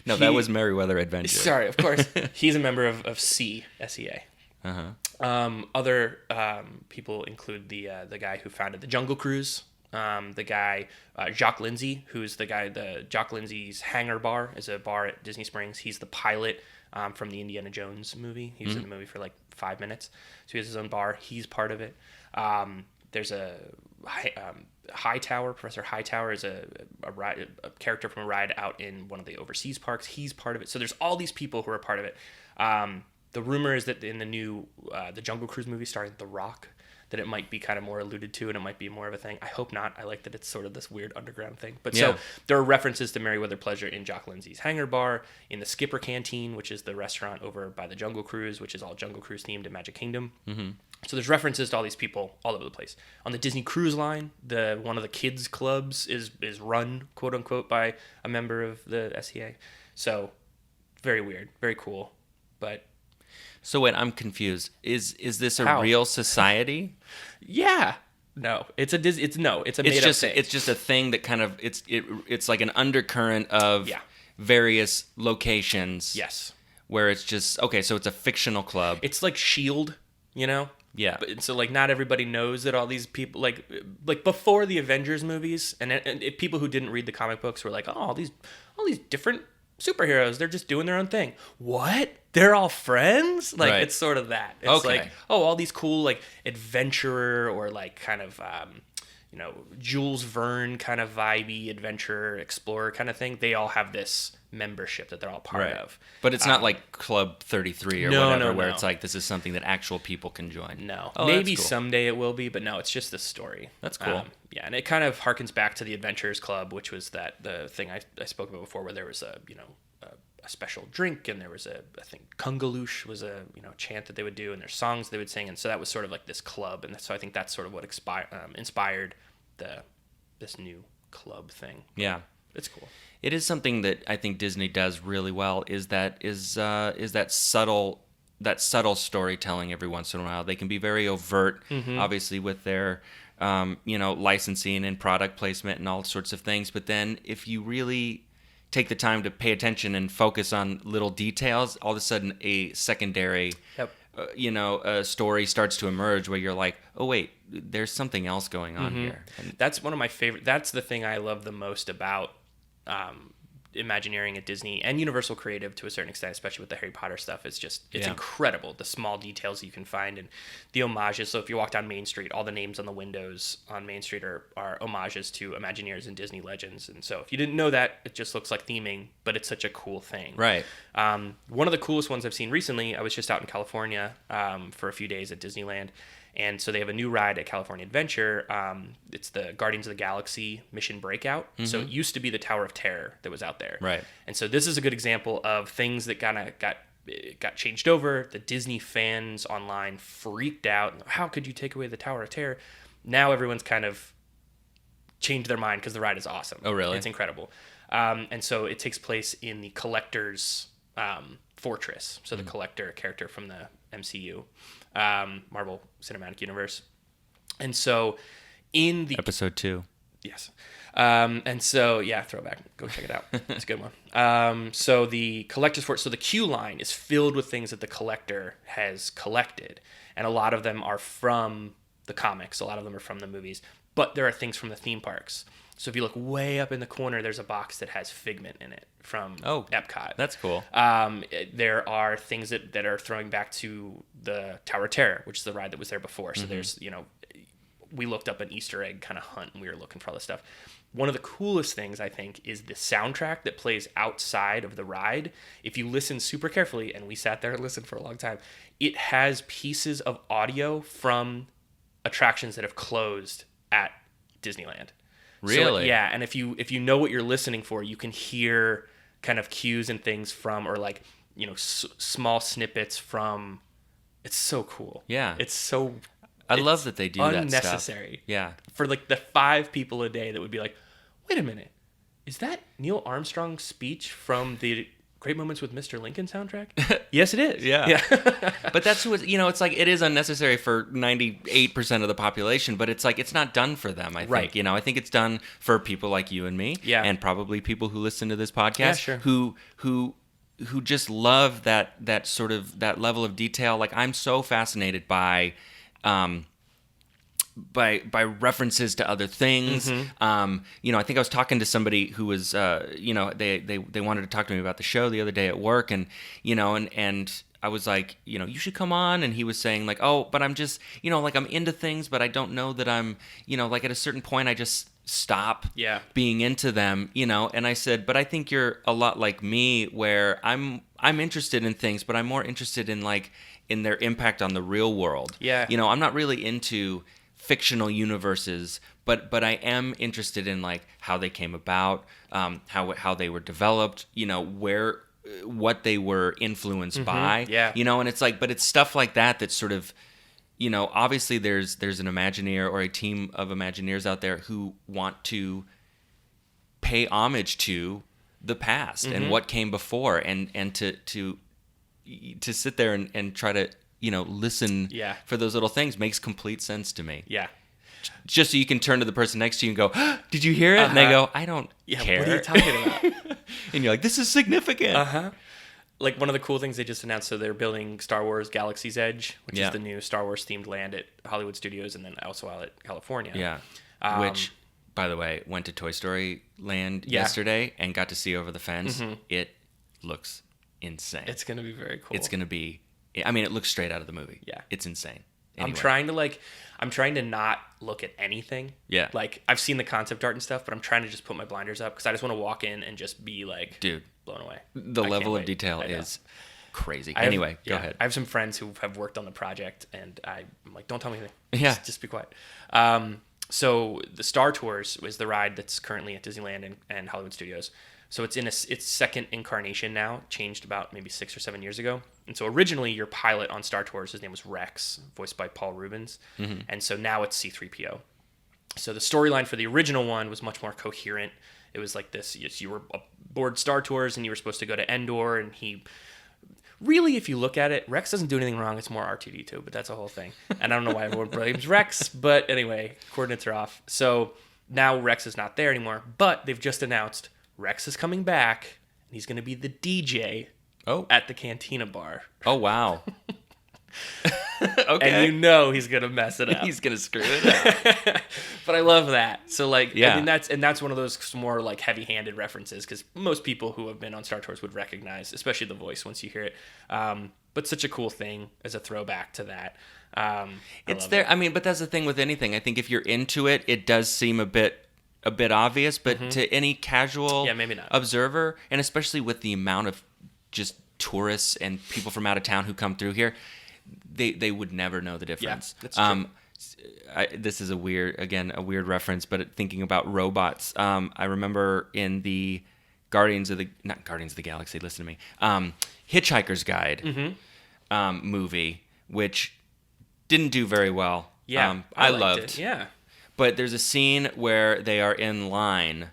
No, that was Meriwether Adventure. Sorry, of course. He's a member of SEA. Other people include the guy who founded the Jungle Cruise. The guy, Jacques Lindsay, who's Jacques Lindsay's Hangar Bar is a bar at Disney Springs. He's the pilot from the Indiana Jones movie. He was in the movie for like 5 minutes. So he has his own bar. He's part of it. There's a Hightower. Professor Hightower is a character from a ride out in one of the overseas parks. He's part of it. So there's all these people who are part of it. The rumor is that in the new the Jungle Cruise movie starring The Rock, that it might be kind of more alluded to and it might be more of a thing. I hope not. I like that it's sort of this weird underground thing. But so there are references to Meriwether Pleasure in Jacques Lindsay's Hangar Bar, in the Skipper Canteen, which is the restaurant over by the Jungle Cruise, which is all Jungle Cruise themed in Magic Kingdom. Mm-hmm. So there's references to all these people all over the place. On the Disney Cruise Line, one of the kids clubs is run, quote unquote, by a member of the SEA. So very weird, very cool. But so wait, I'm confused. Is this a real society? Yeah. No, it's a made up thing. It's just a thing that kind of it's like an undercurrent of various locations. Yes. Where it's just so it's a fictional club. It's like S.H.I.E.L.D., Yeah. But so like not everybody knows that all these people like before the Avengers movies, and if people who didn't read the comic books were like, oh, all these different superheroes, they're just doing their own thing. What? They're all friends? Like Right. it's sort of that. It's Okay. like, oh, all these cool like adventurer or like kind of Jules Verne kind of vibey adventurer explorer kind of thing. They all have this membership that they're all part of. But it's not like Club 33 or No, whatever, no, where no. it's like this is something that actual people can join. No. Oh, Maybe that's cool. someday it will be, but no, it's just this story. That's cool. Yeah, and it kind of harkens back to the Adventurers Club, which was the thing I spoke about before, where there was a special drink, and there was I think Kungaloosh was a chant that they would do, and there's songs they would sing, and so that was sort of like this club, and so I think that's sort of what inspired this new club thing. Yeah. It's cool. It is something that I think Disney does really well. Is that subtle storytelling every once in a while. They can be very overt, obviously, with their licensing and product placement and all sorts of things. But then if you really take the time to pay attention and focus on little details, all of a sudden a secondary story starts to emerge where you're like, oh wait, there's something else going on here. And That's one of my favorite. That's the thing I love the most about Imagineering at Disney and Universal Creative to a certain extent, especially with the Harry Potter stuff. It's incredible, the small details you can find and the homages. So if you walk down Main Street, all the names on the windows on Main Street are homages to Imagineers and Disney legends. And so if you didn't know that, it just looks like theming, but it's such a cool thing. right. One of the coolest ones I've seen recently, I was just out in California for a few days at Disneyland. And so they have a new ride at California Adventure. It's the Guardians of the Galaxy Mission Breakout. So it used to be the Tower of Terror that was out there. Right. And so this is a good example of things that kind of got changed over. The Disney fans online freaked out. How could you take away the Tower of Terror? Now everyone's kind of changed their mind because the ride is awesome. Oh, really? It's incredible. And so it takes place in the Collector's fortress. So the Collector character from the MCU. Marvel Cinematic Universe. And so in the Episode 2. yes. And so yeah, throwback, go check it out. It's a good one. So the Collector's Fort, so the queue line is filled with things that the Collector has collected, and a lot of them are from the comics, a lot of them are from the movies, but there are things from the theme parks. So if you look way up in the corner, there's a box that has Figment in it from Epcot. That's cool. There are things that are throwing back to the Tower of Terror, which is the ride that was there before. So there's, we looked up an Easter egg kind of hunt, and we were looking for all this stuff. One of the coolest things, I think, is the soundtrack that plays outside of the ride. If you listen super carefully, and we sat there and listened for a long time, it has pieces of audio from attractions that have closed at Disneyland. Really? So, yeah, and if you know what you're listening for, you can hear kind of cues and things from, or like, small snippets from. It's so cool. Yeah. It's I love that they do that stuff. unnecessary. Yeah. For like the 5 people a day that would be like, wait a minute, is that Neil Armstrong's speech from the Great Moments with Mr. Lincoln soundtrack? Yes, it is. Yeah. But that's who it's like, it is unnecessary for 98% of the population, but it's like, it's not done for them, I think. Right. I think it's done for people like you and me. Yeah. And probably people who listen to this podcast. Yeah, sure. Who just love that sort of, that level of detail. Like, I'm so fascinated by references to other things. I think I was talking to somebody who was, they wanted to talk to me about the show the other day at work, and I was like, you should come on, and he was saying like, oh, but I'm just, like I'm into things, but I don't know that I'm, like at a certain point I just stop being into them, and I said, but I think you're a lot like me, where I'm interested in things, but I'm more interested in like in their impact on the real world. Yeah. I'm not really into fictional universes, but I am interested in like how they came about, how they were developed, what they were influenced by. Yeah. And it's like, but it's stuff like that sort of, obviously there's an Imagineer or a team of Imagineers out there who want to pay homage to the past and what came before, and to sit there and try to listen for those little things makes complete sense to me. Yeah. Just so you can turn to the person next to you and go, did you hear it? And they go, I don't care. What are you talking about? And you're like, this is significant. like one of the cool things they just announced, so they're building Star Wars Galaxy's Edge, which Yeah. is the new Star Wars themed land at Hollywood Studios and then also out at California. Yeah. Which, by the way, went to Toy Story Land yesterday and got to see over the fence. It looks insane. It's going to be very cool. It's going to be, I mean, it looks straight out of the movie. Yeah. It's insane. Anyway. I'm trying to not look at anything. Yeah. Like, I've seen the concept art and stuff, but I'm trying to just put my blinders up because I just want to walk in and just be like, dude, blown away. The level of detail is crazy. Anyway, go ahead. I have some friends who have worked on the project, and I'm like, don't tell me anything. Yeah. Just be quiet. So the Star Tours is the ride that's currently at Disneyland and Hollywood Studios. So it's in its second incarnation now, changed about maybe 6 or 7 years ago. And so originally your pilot on Star Tours, his name was Rex, voiced by Paul Rubens. And so now it's C-3PO. So the storyline for the original one was much more coherent. It was like this, you were aboard Star Tours and you were supposed to go to Endor, and he... Really, if you look at it, Rex doesn't do anything wrong. It's more R2-D2, but that's a whole thing. And I don't know why everyone blames Rex, but anyway, coordinates are off. So now Rex is not there anymore, but they've just announced Rex is coming back, and he's going to be the DJ at the Cantina Bar. Oh, wow. Okay. And you know he's going to mess it up. He's going to screw it up. But I love that. So, like, yeah. I mean, that's one of those more, like, heavy-handed references, because most people who have been on Star Tours would recognize, especially the voice once you hear it. But such a cool thing as a throwback to that. It's there. I mean, but that's the thing with anything. I think if you're into it, it does seem a bit obvious, but to any casual maybe not. observer, and especially with the amount of just tourists and people from out of town who come through here, they would never know the difference. Yeah, that's true. This is a weird reference, but thinking about robots, I remember in the not Guardians of the Galaxy, listen to me, Hitchhiker's Guide movie, which didn't do very well. Yeah, I liked loved it. Yeah. But there's a scene where they are in line,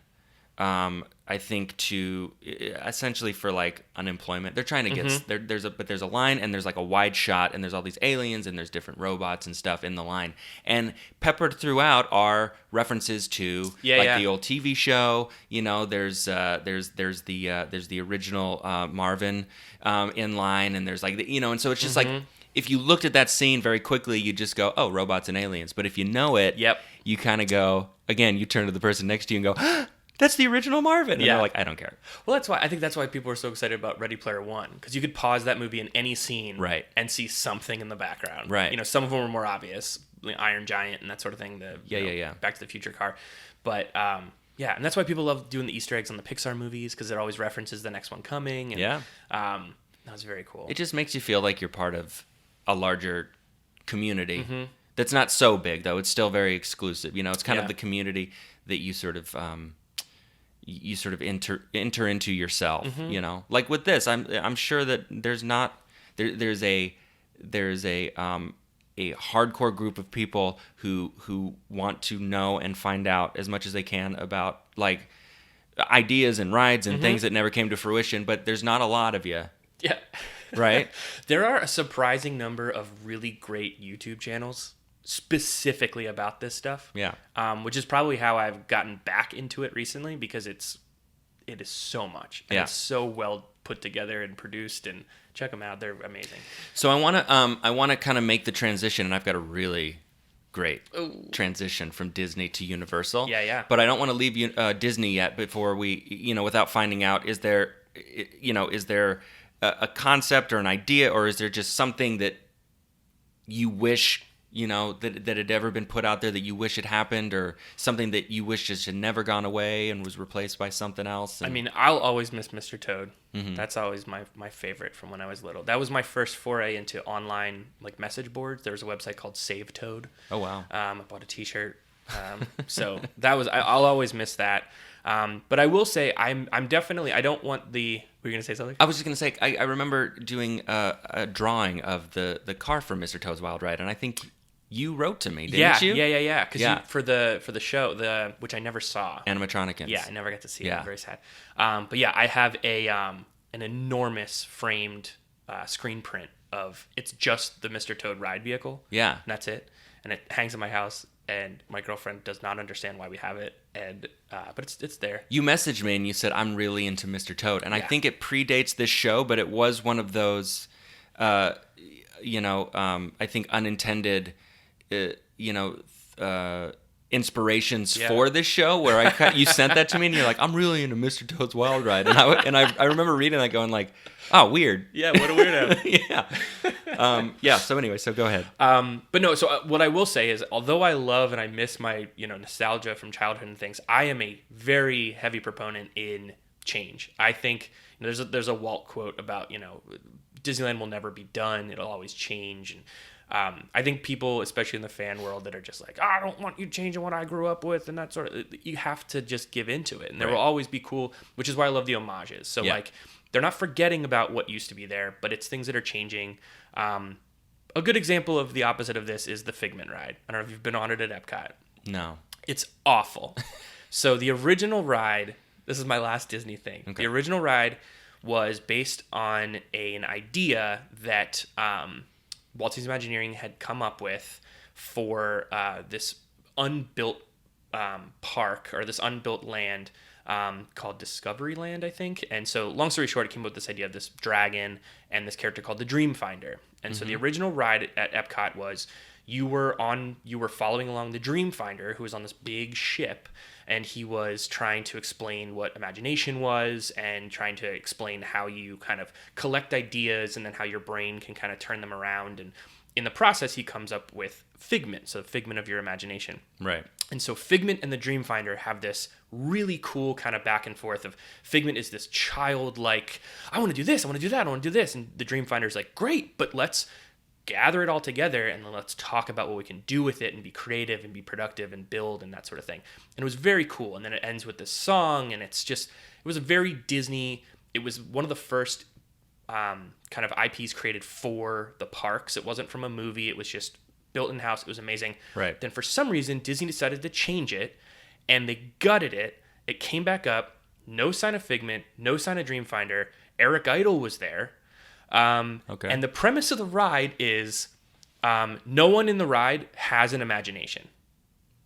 I think, to essentially for like unemployment. They're trying to get there's a line, and there's like a wide shot, and there's all these aliens, and there's different robots and stuff in the line, and peppered throughout are references to the old TV show. You know, there's the original Marvin in line, and there's like and so it's just like. If you looked at that scene very quickly, you just go, oh, robots and aliens. But if you know it, you kind of go, again, you turn to the person next to you and go, that's the original Marvin. And they're like, I don't care. Well, I think that's why people are so excited about Ready Player One, because you could pause that movie in any scene and see something in the background. Right. You know, some of them were more obvious, like Iron Giant and that sort of thing, Back to the Future car. But, and that's why people love doing the Easter eggs on the Pixar movies, because it always references the next one coming. And, that was very cool. It just makes you feel like you're part of a larger community that's not so big, though. It's still very exclusive. You know, it's kind of the community that you sort of enter into yourself. You know, like with this, I'm sure that there's a hardcore group of people who want to know and find out as much as they can about like ideas and rides and things that never came to fruition. But there's not a lot of you. Yeah. Right? There are a surprising number of really great YouTube channels specifically about this stuff. Yeah. Which is probably how I've gotten back into it recently, because it is so much. And it's so well put together and produced, and check them out. They're amazing. So I want to kind of make the transition, and I've got a really great transition from Disney to Universal. Yeah. But I don't want to leave Disney yet before we, without finding out, is there a concept or an idea, or is there just something that you wish, that had ever been put out there that you wish had happened, or something that you wish just had never gone away and was replaced by something else? I mean, I'll always miss Mr. Toad. That's always my favorite from when I was little. That was my first foray into online like message boards. There was a website called Save Toad. Oh, wow. I bought a t-shirt. So I'll always miss that. But I will say I'm definitely, I don't want were you going to say something? I was just going to say, I remember doing a drawing of the car from Mr. Toad's Wild Ride, and I think you wrote to me, didn't you? Yeah. Because for the show, which I never saw. Animatronicans. Yeah, I never got to see it. I'm very sad. But yeah, I have an enormous framed screen print of, it's just the Mr. Toad ride vehicle. Yeah. And that's it. And it hangs in my house. and my girlfriend does not understand why we have it. And but it's there. You messaged me and you said, I'm really into Mr. Toad. And I think it predates this show, but it was one of those, I think unintended, inspirations for this show, where you sent that to me and you're like, I'm really into Mr. Toad's Wild Ride. And I remember reading that going like, oh, weird. Yeah, what a weirdo. So anyway, so go ahead. But no, so what I will say is, although I love and I miss my, nostalgia from childhood and things, I am a very heavy proponent in change. I think there's a Walt quote about, Disneyland will never be done. It'll always change. And I think people, especially in the fan world, that are just like, I don't want you changing what I grew up with and that sort of, you have to just give into it. And there will always be cool, which is why I love the homages. So like, they're not forgetting about what used to be there, but it's things that are changing. A good example of the opposite of this is the Figment ride. I don't know if you've been on it at Epcot. No. It's awful. So the original ride, this is my last Disney thing. Okay. The original ride was based on an idea that Walt Disney Imagineering had come up with for this unbuilt park, or this unbuilt land called Discovery Land, I think. And so, long story short, it came up with this idea of this dragon and this character called the Dreamfinder. And so the original ride at Epcot was you were following along the Dreamfinder, who was on this big ship, and he was trying to explain what imagination was and trying to explain how you kind of collect ideas and then how your brain can kind of turn them around. And in the process, he comes up with Figment, so Figment of your imagination. Right. And so Figment and the Dreamfinder have this really cool kind of back and forth of Figment is this childlike, I want to do this, I want to do that, I want to do this. And the Dreamfinder's like, great, but let's gather it all together and then let's talk about what we can do with it and be creative and be productive and build and that sort of thing. And it was very cool. And then it ends with this song, and it was a very Disney, it was one of the first kind of IPs created for the parks. It wasn't from a movie, it was just built in-house. It was amazing. Right. Then for some reason, Disney decided to change it, and they gutted it. It came back up. No sign of Figment. No sign of Dreamfinder. Eric Idle was there. Okay. And the premise of the ride is no one in the ride has an imagination.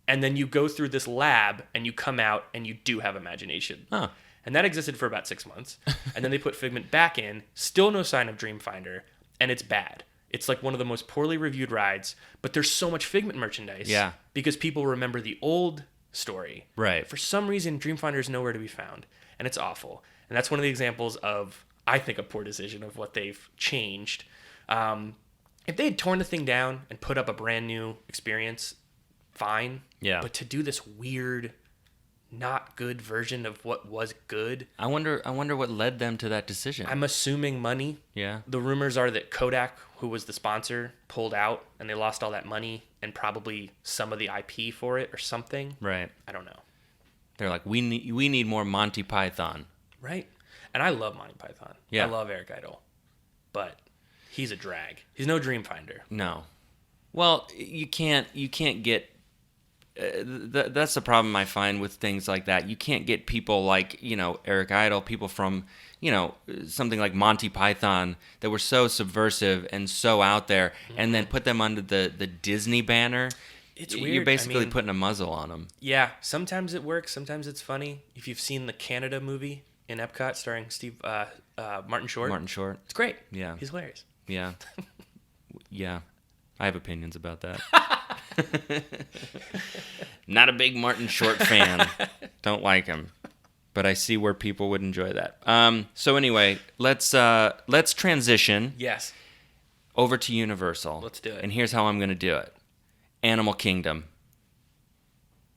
And then you go through this lab, and you come out, and you do have imagination. Huh. And that existed for about 6 months. And then they put Figment back in. Still no sign of Dreamfinder. And it's bad. It's like one of the most poorly reviewed rides, but there's so much Figment merchandise. Yeah. Because people remember the old story. Right. For some reason, Dreamfinder is nowhere to be found, and it's awful. And that's one of the examples of, I think, a poor decision of what they've changed. If they had torn the thing down and put up a brand new experience, fine. Yeah. But to do this weird, not good version of what was good. I wonder what led them to that decision. I'm assuming money. Yeah. The rumors are that Kodak, who was the sponsor, pulled out and they lost all that money and probably some of the IP for it or something. Right. I don't know. They're like, we need more Monty Python. Right. And I love Monty Python. Yeah. I love Eric Idle. But he's a drag. He's no Dreamfinder. No. Well, you can't get that's the problem I find with things like that. You can't get people like, Eric Idle, people from, something like Monty Python that were so subversive and so out there, and then put them under the Disney banner. It's weird. You're basically putting a muzzle on them. Yeah. Sometimes it works. Sometimes it's funny. If you've seen the Canada movie in Epcot starring Martin Short. Martin Short. It's great. Yeah. He's hilarious. Yeah. Yeah. I have opinions about that. Not a big Martin Short fan. Don't like him. But I see where people would enjoy that. So anyway, let's transition. Yes. Over to Universal. Let's do it. And here's how I'm going to do it. Animal Kingdom.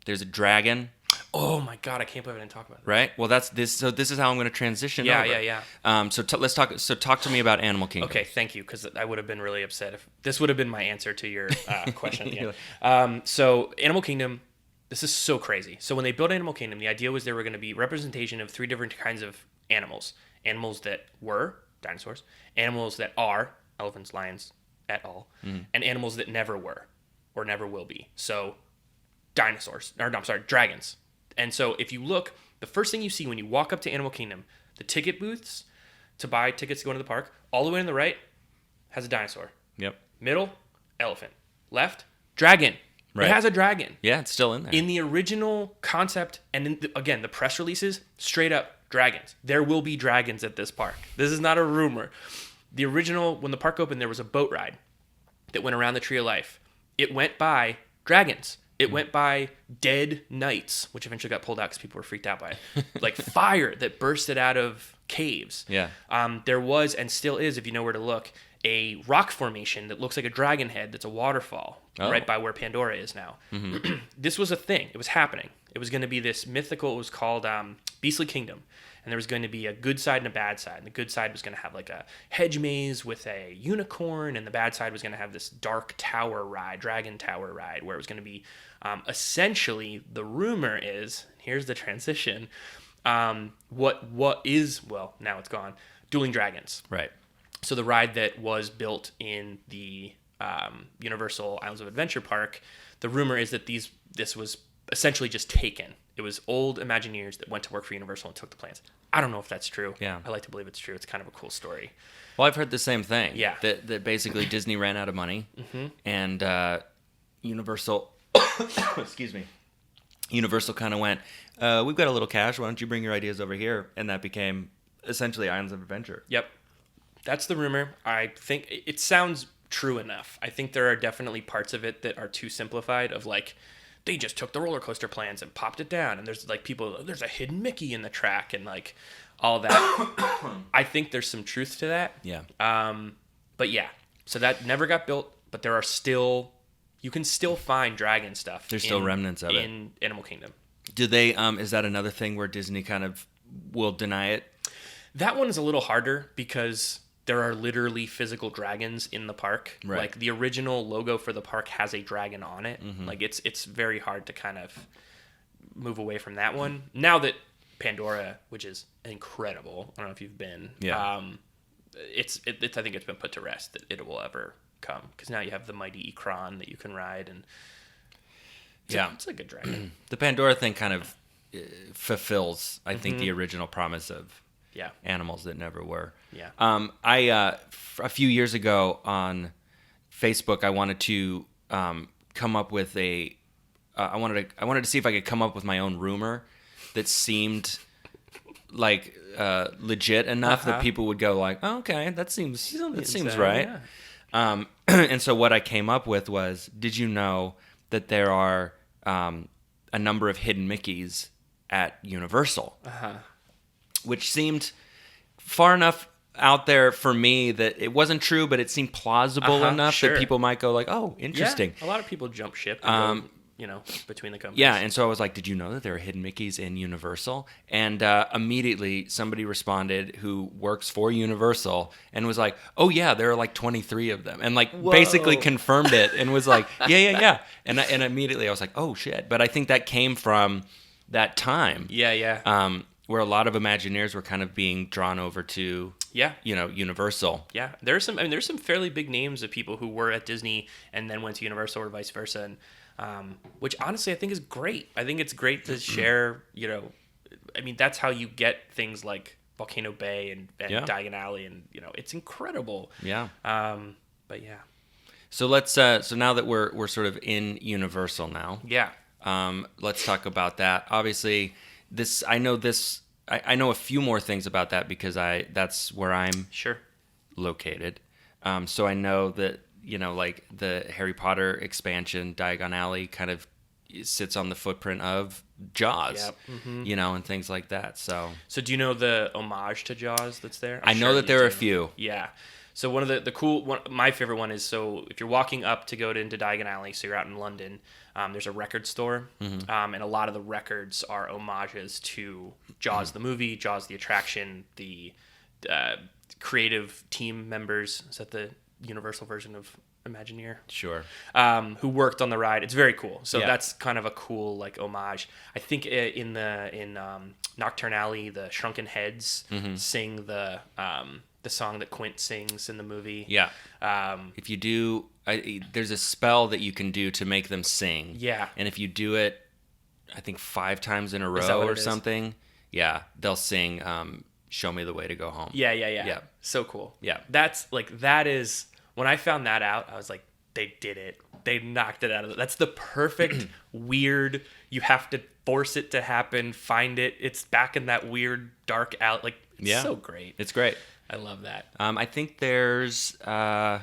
There's a dragon. Oh my God, I can't believe I didn't talk about that. Right? Well, that's this. So this is how I'm going to transition over. Yeah. Let's talk. So talk to me about Animal Kingdom. Okay, thank you, because I would have been really upset if this would have been my answer to your question at the end. So Animal Kingdom, this is so crazy. So when they built Animal Kingdom, the idea was there were going to be representation of 3 different kinds of animals. Animals that were dinosaurs, animals that are elephants, lions, et al., and animals that never were or never will be. So dragons. And so if you look, the first thing you see when you walk up to Animal Kingdom, the ticket booths to buy tickets to go into the park, all the way on the right has a dinosaur. Yep. Middle, elephant. Left, dragon. It has a dragon. Yeah, it's still in there. In the original concept, and again, the press releases, straight up dragons. There will be dragons at this park. This is not a rumor. The original, when the park opened, there was a boat ride that went around the Tree of Life. It went by dragons. It went by dead knights, which eventually got pulled out because people were freaked out by it. Like fire that bursted out of caves. Yeah. There was, and still is, if you know where to look, a rock formation that looks like a dragon head that's a waterfall right by where Pandora is now. Mm-hmm. This was a thing. It was happening. It was going to be this mythical, it was called Beastly Kingdom. And there was going to be a good side and a bad side. And the good side was going to have like a hedge maze with a unicorn. And the bad side was going to have this dark tower ride, dragon tower ride, where it was going to be essentially, the rumor is, here's the transition, what is, well, now it's gone, Dueling Dragons. Right. So the ride that was built in the Universal Islands of Adventure Park, the rumor is that this was essentially just taken. It was old Imagineers that went to work for Universal and took the plans. I don't know if that's true. Yeah. I like to believe it's true. It's kind of a cool story. Well, I've heard the same thing. Yeah. That basically Disney ran out of money, and Universal, excuse me, Universal kind of went, we've got a little cash. Why don't you bring your ideas over here? And that became essentially Islands of Adventure. Yep. That's the rumor. I think it sounds true enough. I think there are definitely parts of it that are too simplified of like, they just took the roller coaster plans and popped it down. And there's like there's a hidden Mickey in the track and like all that. I think there's some truth to that. Yeah. But yeah, so that never got built, but there are still, you can still find dragon stuff. There's still remnants of it. In Animal Kingdom. Do they, is that another thing where Disney kind of will deny it? That one is a little harder because there are literally physical dragons in the park. Right. Like the original logo for the park has a dragon on it. Mm-hmm. Like it's very hard to kind of move away from that one. Now that Pandora, which is incredible, I don't know if you've been. Yeah. It's I think it's been put to rest that it will ever come because now you have the mighty Ikran that you can ride and it's a good dragon. The Pandora thing kind of fulfills, I think, the original promise of animals that never were. Yeah. A few years ago on Facebook, I wanted to come up with I wanted to see if I could come up with my own rumor that seemed like legit enough that people would go like, oh, okay, that seems right. Yeah. And so what I came up with was, did you know that there are a number of hidden Mickeys at Universal? Which seemed far enough out there for me that it wasn't true, but it seemed plausible enough that people might go like, oh, interesting. Yeah, a lot of people jump ship and go, between the companies. Yeah, and so I was like, did you know that there are hidden Mickeys in Universal? And immediately somebody responded who works for Universal and was like, oh yeah, there are like 23 of them. And like basically confirmed it and was like, yeah. And immediately I was like, oh shit. But I think that came from that time. Yeah. Where a lot of Imagineers were kind of being drawn over to, Universal. Yeah, there's some fairly big names of people who were at Disney and then went to Universal or vice versa, and which honestly I think is great. I think it's great to share. That's how you get things like Volcano Bay and Diagon Alley, and it's incredible. Yeah. But yeah. So let's. So now that we're sort of in Universal now. Yeah. Let's talk about that. Obviously. I know a few more things about that because that's where I'm located. So I know that, like the Harry Potter expansion, Diagon Alley kind of sits on the footprint of Jaws, and things like that. So do you know the homage to Jaws that's there? I know that there are a few. Yeah. So one of the cool one, my favorite one is, so if you're walking up to go into Diagon Alley, so you're out in London, there's a record store, and a lot of the records are homages to Jaws the movie, Jaws the attraction, the creative team members. Is that the Universal version of Imagineer? Sure. Who worked on the ride. It's very cool. So that's kind of a cool like homage. I think in Nocturne Alley, the Shrunken Heads sing the song that Quint sings in the movie. Yeah. If you do, there's a spell that you can do to make them sing. Yeah. And if you do it, I think 5 times in a row or something, they'll sing "Show Me the Way to Go Home." Yeah. So cool. Yeah. That is when I found that out, I was like, they did it they knocked it out of that's the perfect weird, you have to force it to happen, find it. It's back in that weird dark out. Like, it's so great. It's great. I love that. I think there's, I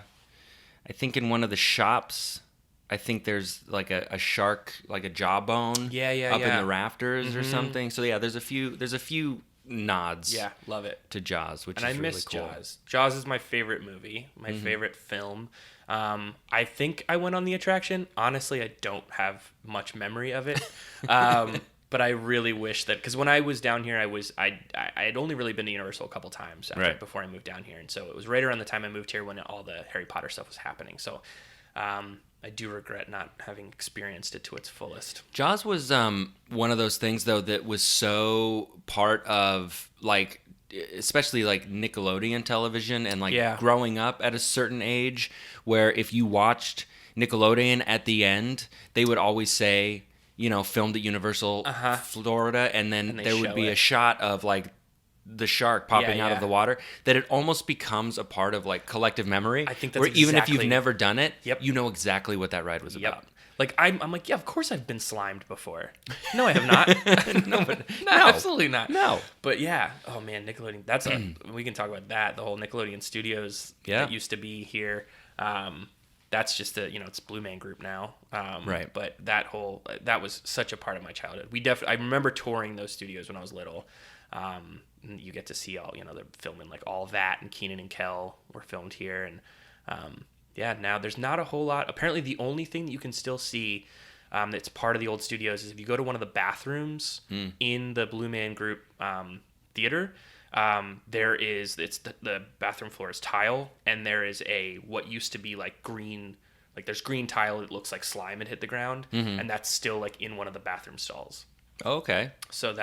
think in one of the shops, I think there's like a shark, like a jawbone, up in the rafters or something. So yeah, there's a few nods. Yeah, love it. To Jaws, which and is I really miss cool. Jaws. Jaws is my favorite movie, my favorite film. I think I went on the attraction. Honestly, I don't have much memory of it. But I really wish that, because when I was down here, I had only really been to Universal a couple times before I moved down here, and so it was right around the time I moved here when all the Harry Potter stuff was happening. So I do regret not having experienced it to its fullest. Jaws was one of those things though that was so part of like, especially like Nickelodeon television and like growing up at a certain age, where if you watched Nickelodeon at the end, they would always say, you know, filmed at Universal Florida, and then there would be a shot of like the shark popping out of the water, that it almost becomes a part of like collective memory. I think that's where even if you've never done it, you know exactly what that ride was about. Like I'm like, yeah, of course I've been slimed before. No, I have not. No, absolutely not. No. But yeah, oh man, Nickelodeon. That's we can talk about that. The whole Nickelodeon Studios that used to be here. That's just it's Blue Man Group now. Right. But that was such a part of my childhood. I remember touring those studios when I was little. You get to see all, they're filming like all that, and Kenan and Kel were filmed here. And now there's not a whole lot. Apparently the only thing that you can still see that's part of the old studios is if you go to one of the bathrooms in the Blue Man Group theater, the bathroom floor is tile, and there is what used to be like green, like there's green tile that looks like slime had hit the ground, and that's still like in one of the bathroom stalls. Oh, okay. So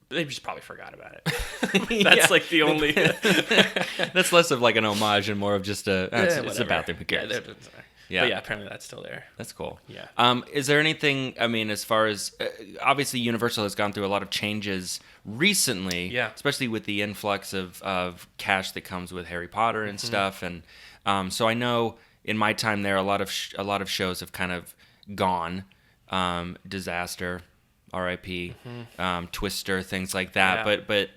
they just probably forgot about it. That's like the only. That's less of like an homage and more of just it's a bathroom. Who cares? Yeah. But yeah, apparently that's still there. That's cool. Yeah. Is there anything, as far as, obviously Universal has gone through a lot of changes recently, especially with the influx of cash that comes with Harry Potter and stuff. And so I know in my time there, a lot of shows have kind of gone. Disaster, R.I.P., Twister, things like that. Yeah. But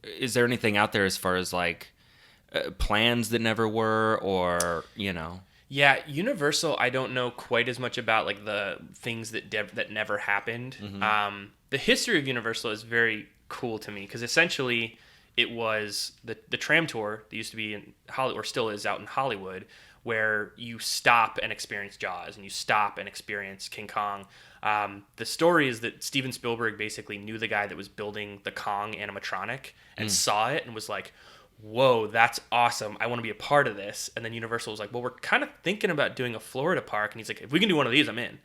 is there anything out there as far as like, plans that never were, or Yeah, Universal, I don't know quite as much about like the things that never happened. The history of Universal is very cool to me, because essentially it was the tram tour that used to be in Hollywood, or still is out in Hollywood, where you stop and experience Jaws, and you stop and experience King Kong. The story is that Steven Spielberg basically knew the guy that was building the Kong animatronic and saw it and was like, whoa, that's awesome. I want to be a part of this. And then Universal was like, well, we're kind of thinking about doing a Florida park. And he's like, if we can do one of these, I'm in.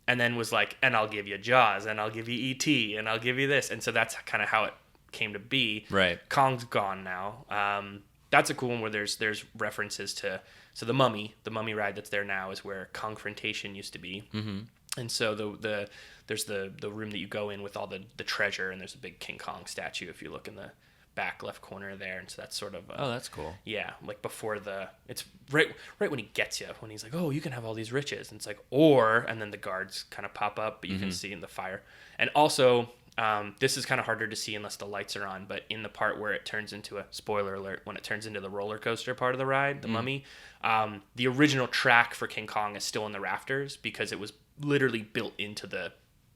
And then was like, and I'll give you Jaws, and I'll give you E.T., and I'll give you this. And so that's kind of how it came to be. Right. Kong's gone now. That's a cool one where there's references to, so the mummy ride that's there now is where Kongfrontation used to be. Mm-hmm. And so there's the room that you go in with all the treasure, and there's a big King Kong statue if you look in the back left corner there. And so that's sort of oh, that's cool. Yeah, like before it's right when he gets you, when he's like, oh, you can have all these riches, and it's like, and then the guards kind of pop up, but you can see in the fire. And also this is kind of harder to see unless the lights are on, but in the part where it turns into a spoiler alert, when it turns into the roller coaster part of the ride, the mummy, the original track for King Kong is still in the rafters, because it was literally built into the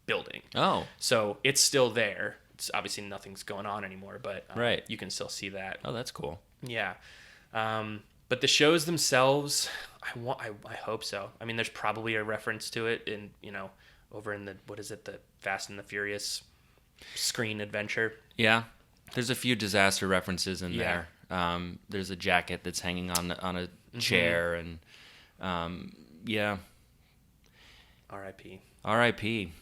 building. Oh, so it's still there. It's obviously nothing's going on anymore, but right, you can still see that. Oh, that's cool. Yeah. But the shows themselves, I hope so. I mean, there's probably a reference to it in, over in the Fast and the Furious screen adventure. Yeah. There's a few disaster references in there. There's a jacket that's hanging on a chair, and yeah. R.I.P. R.I.P.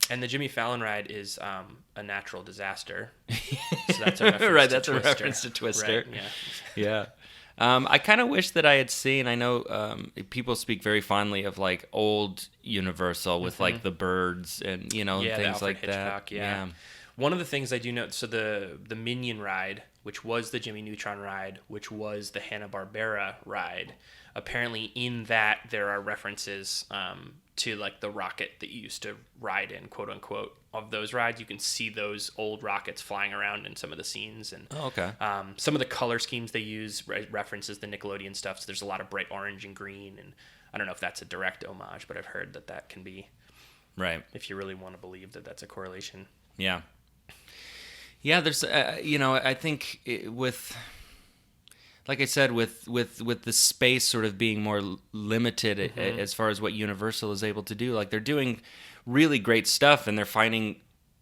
And the Jimmy Fallon ride is a natural disaster. So that's a reference right, to that's Twister. A reference to Twister. Right, yeah. I kind of wish that I had seen, I know people speak very fondly of like old Universal with like the birds and, things like Hitchcock, that. Yeah. One of the things I do know, so the Minion ride, which was the Jimmy Neutron ride, which was the Hanna-Barbera ride, apparently in that there are references to like the rocket that you used to ride in, quote unquote. Of those rides, you can see those old rockets flying around in some of the scenes, and some of the color schemes they use references the Nickelodeon stuff. So there's a lot of bright orange and green, and I don't know if that's a direct homage, but I've heard that can be right if you really want to believe that that's a correlation. Yeah. Yeah, there's, I think with, like I said, with the space sort of being more limited as far as what Universal is able to do, like they're doing really great stuff, and they're finding,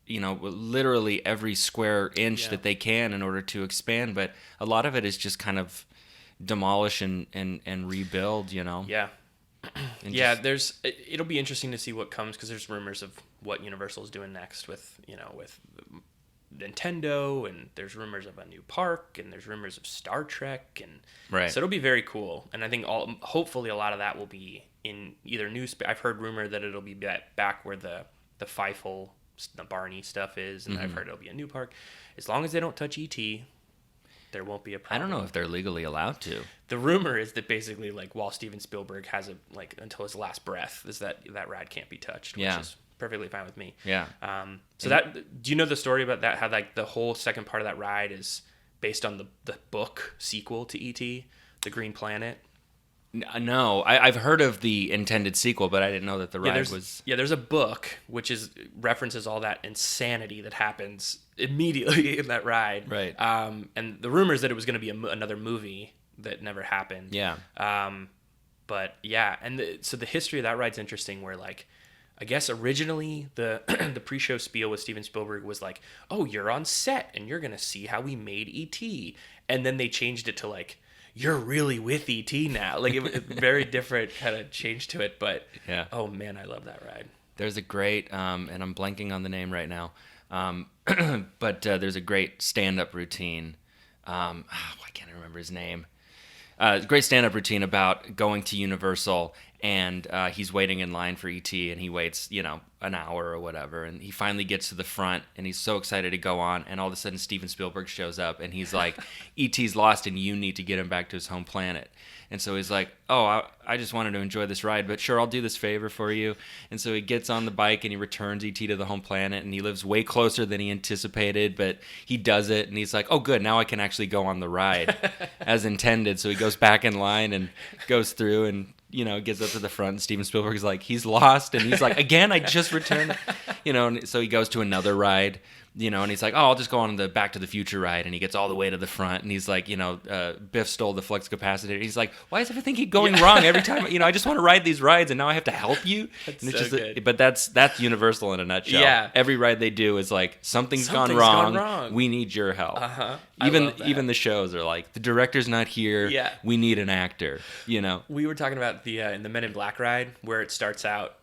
literally every square inch that they can in order to expand, but a lot of it is just kind of demolish and rebuild, Yeah. It'll be interesting to see what comes, because there's rumors of what Universal is doing next with Nintendo, and there's rumors of a new park, and there's rumors of Star Trek, and so it'll be very cool. And I think hopefully a lot of that will be in either new I've heard rumor that it'll be back where the Feifel, the Barney stuff is, and I've heard it'll be a new park. As long as they don't touch E.T., there won't be a problem. I don't know if they're legally allowed to. The rumor is that basically, like, while Steven Spielberg has until his last breath, is that ride can't be touched, which is perfectly fine with me. Yeah. Do you know the story about that? How like the whole second part of that ride is based on the book sequel to E.T., The Green Planet? No, I've heard of the intended sequel, but I didn't know that the ride was... Yeah, there's a book which references all that insanity that happens immediately in that ride. Right. And the rumor is that it was going to be another movie that never happened. Yeah. But yeah, and so the history of that ride's interesting, where like, I guess originally the the pre-show spiel with Steven Spielberg was like, oh, you're on set and you're going to see how we made E.T. And then they changed it to like, you're really with E.T. now. Like, it was a very different kind of change to it. But, oh, man, I love that ride. There's a great, and I'm blanking on the name right now, but there's a great stand-up routine. I can't remember his name. Great stand-up routine about going to Universal, and he's waiting in line for E.T., and he waits, an hour or whatever, and he finally gets to the front, and he's so excited to go on, and all of a sudden Steven Spielberg shows up, and he's like, E.T.'s lost, and you need to get him back to his home planet. And so he's like, oh, I just wanted to enjoy this ride, but sure, I'll do this favor for you. And so he gets on the bike, and he returns E.T. to the home planet, and he lives way closer than he anticipated, but he does it, and he's like, oh, good, now I can actually go on the ride as intended. So he goes back in line and goes through and, gets up to the front, and Steven Spielberg's like, he's lost, and he's like, again, I just returned, and so he goes to another ride, and he's like, oh, I'll just go on the Back to the Future ride, and he gets all the way to the front, and he's like, Biff stole the flux capacitor. He's like, why does everything keep going wrong every time? I just want to ride these rides, and now I have to help you. That's and it's so just good. But that's Universal in a nutshell. Yeah. Every ride they do is like, something's gone wrong. We need your help. Uh-huh. Even the shows are like, the director's not here. Yeah. We need an actor. We were talking about the in the Men in Black ride, where it starts out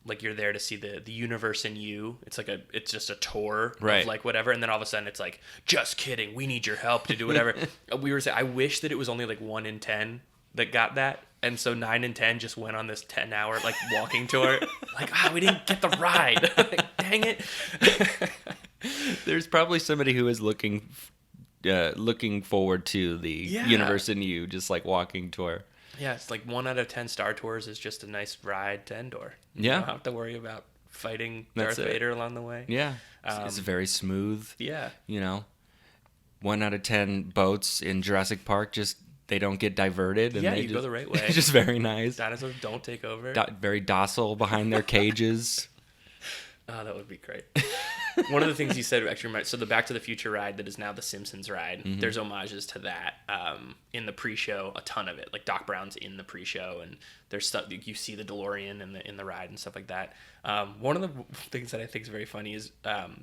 like you're there to see the universe in you. It's just a tour of like whatever, and then all of a sudden it's like, just kidding, we need your help to do whatever. We were saying, I wish that it was only like 1 in 10 that got that, and so 9 in 10 just went on this 10-hour like walking tour. Like, we didn't get the ride. Like, dang it. There's probably somebody who is looking forward to the universe in you, just like walking tour. Yeah, it's like 1 out of 10 Star Tours is just a nice ride to Endor. You don't have to worry about fighting Darth Vader along the way. Yeah, it's very smooth. Yeah. 1 out of 10 boats in Jurassic Park, just they don't get diverted. And you go the right way. It's just very nice. Dinosaurs don't take over. Very docile behind their cages. Oh, that would be great. One of the things you said actually reminds, so the Back to the Future ride that is now the Simpsons ride, there's homages to that in the pre-show, a ton of it. Like Doc Brown's in the pre-show, and there's stuff, you see the DeLorean in the ride and stuff like that. One of the things that I think is very funny is,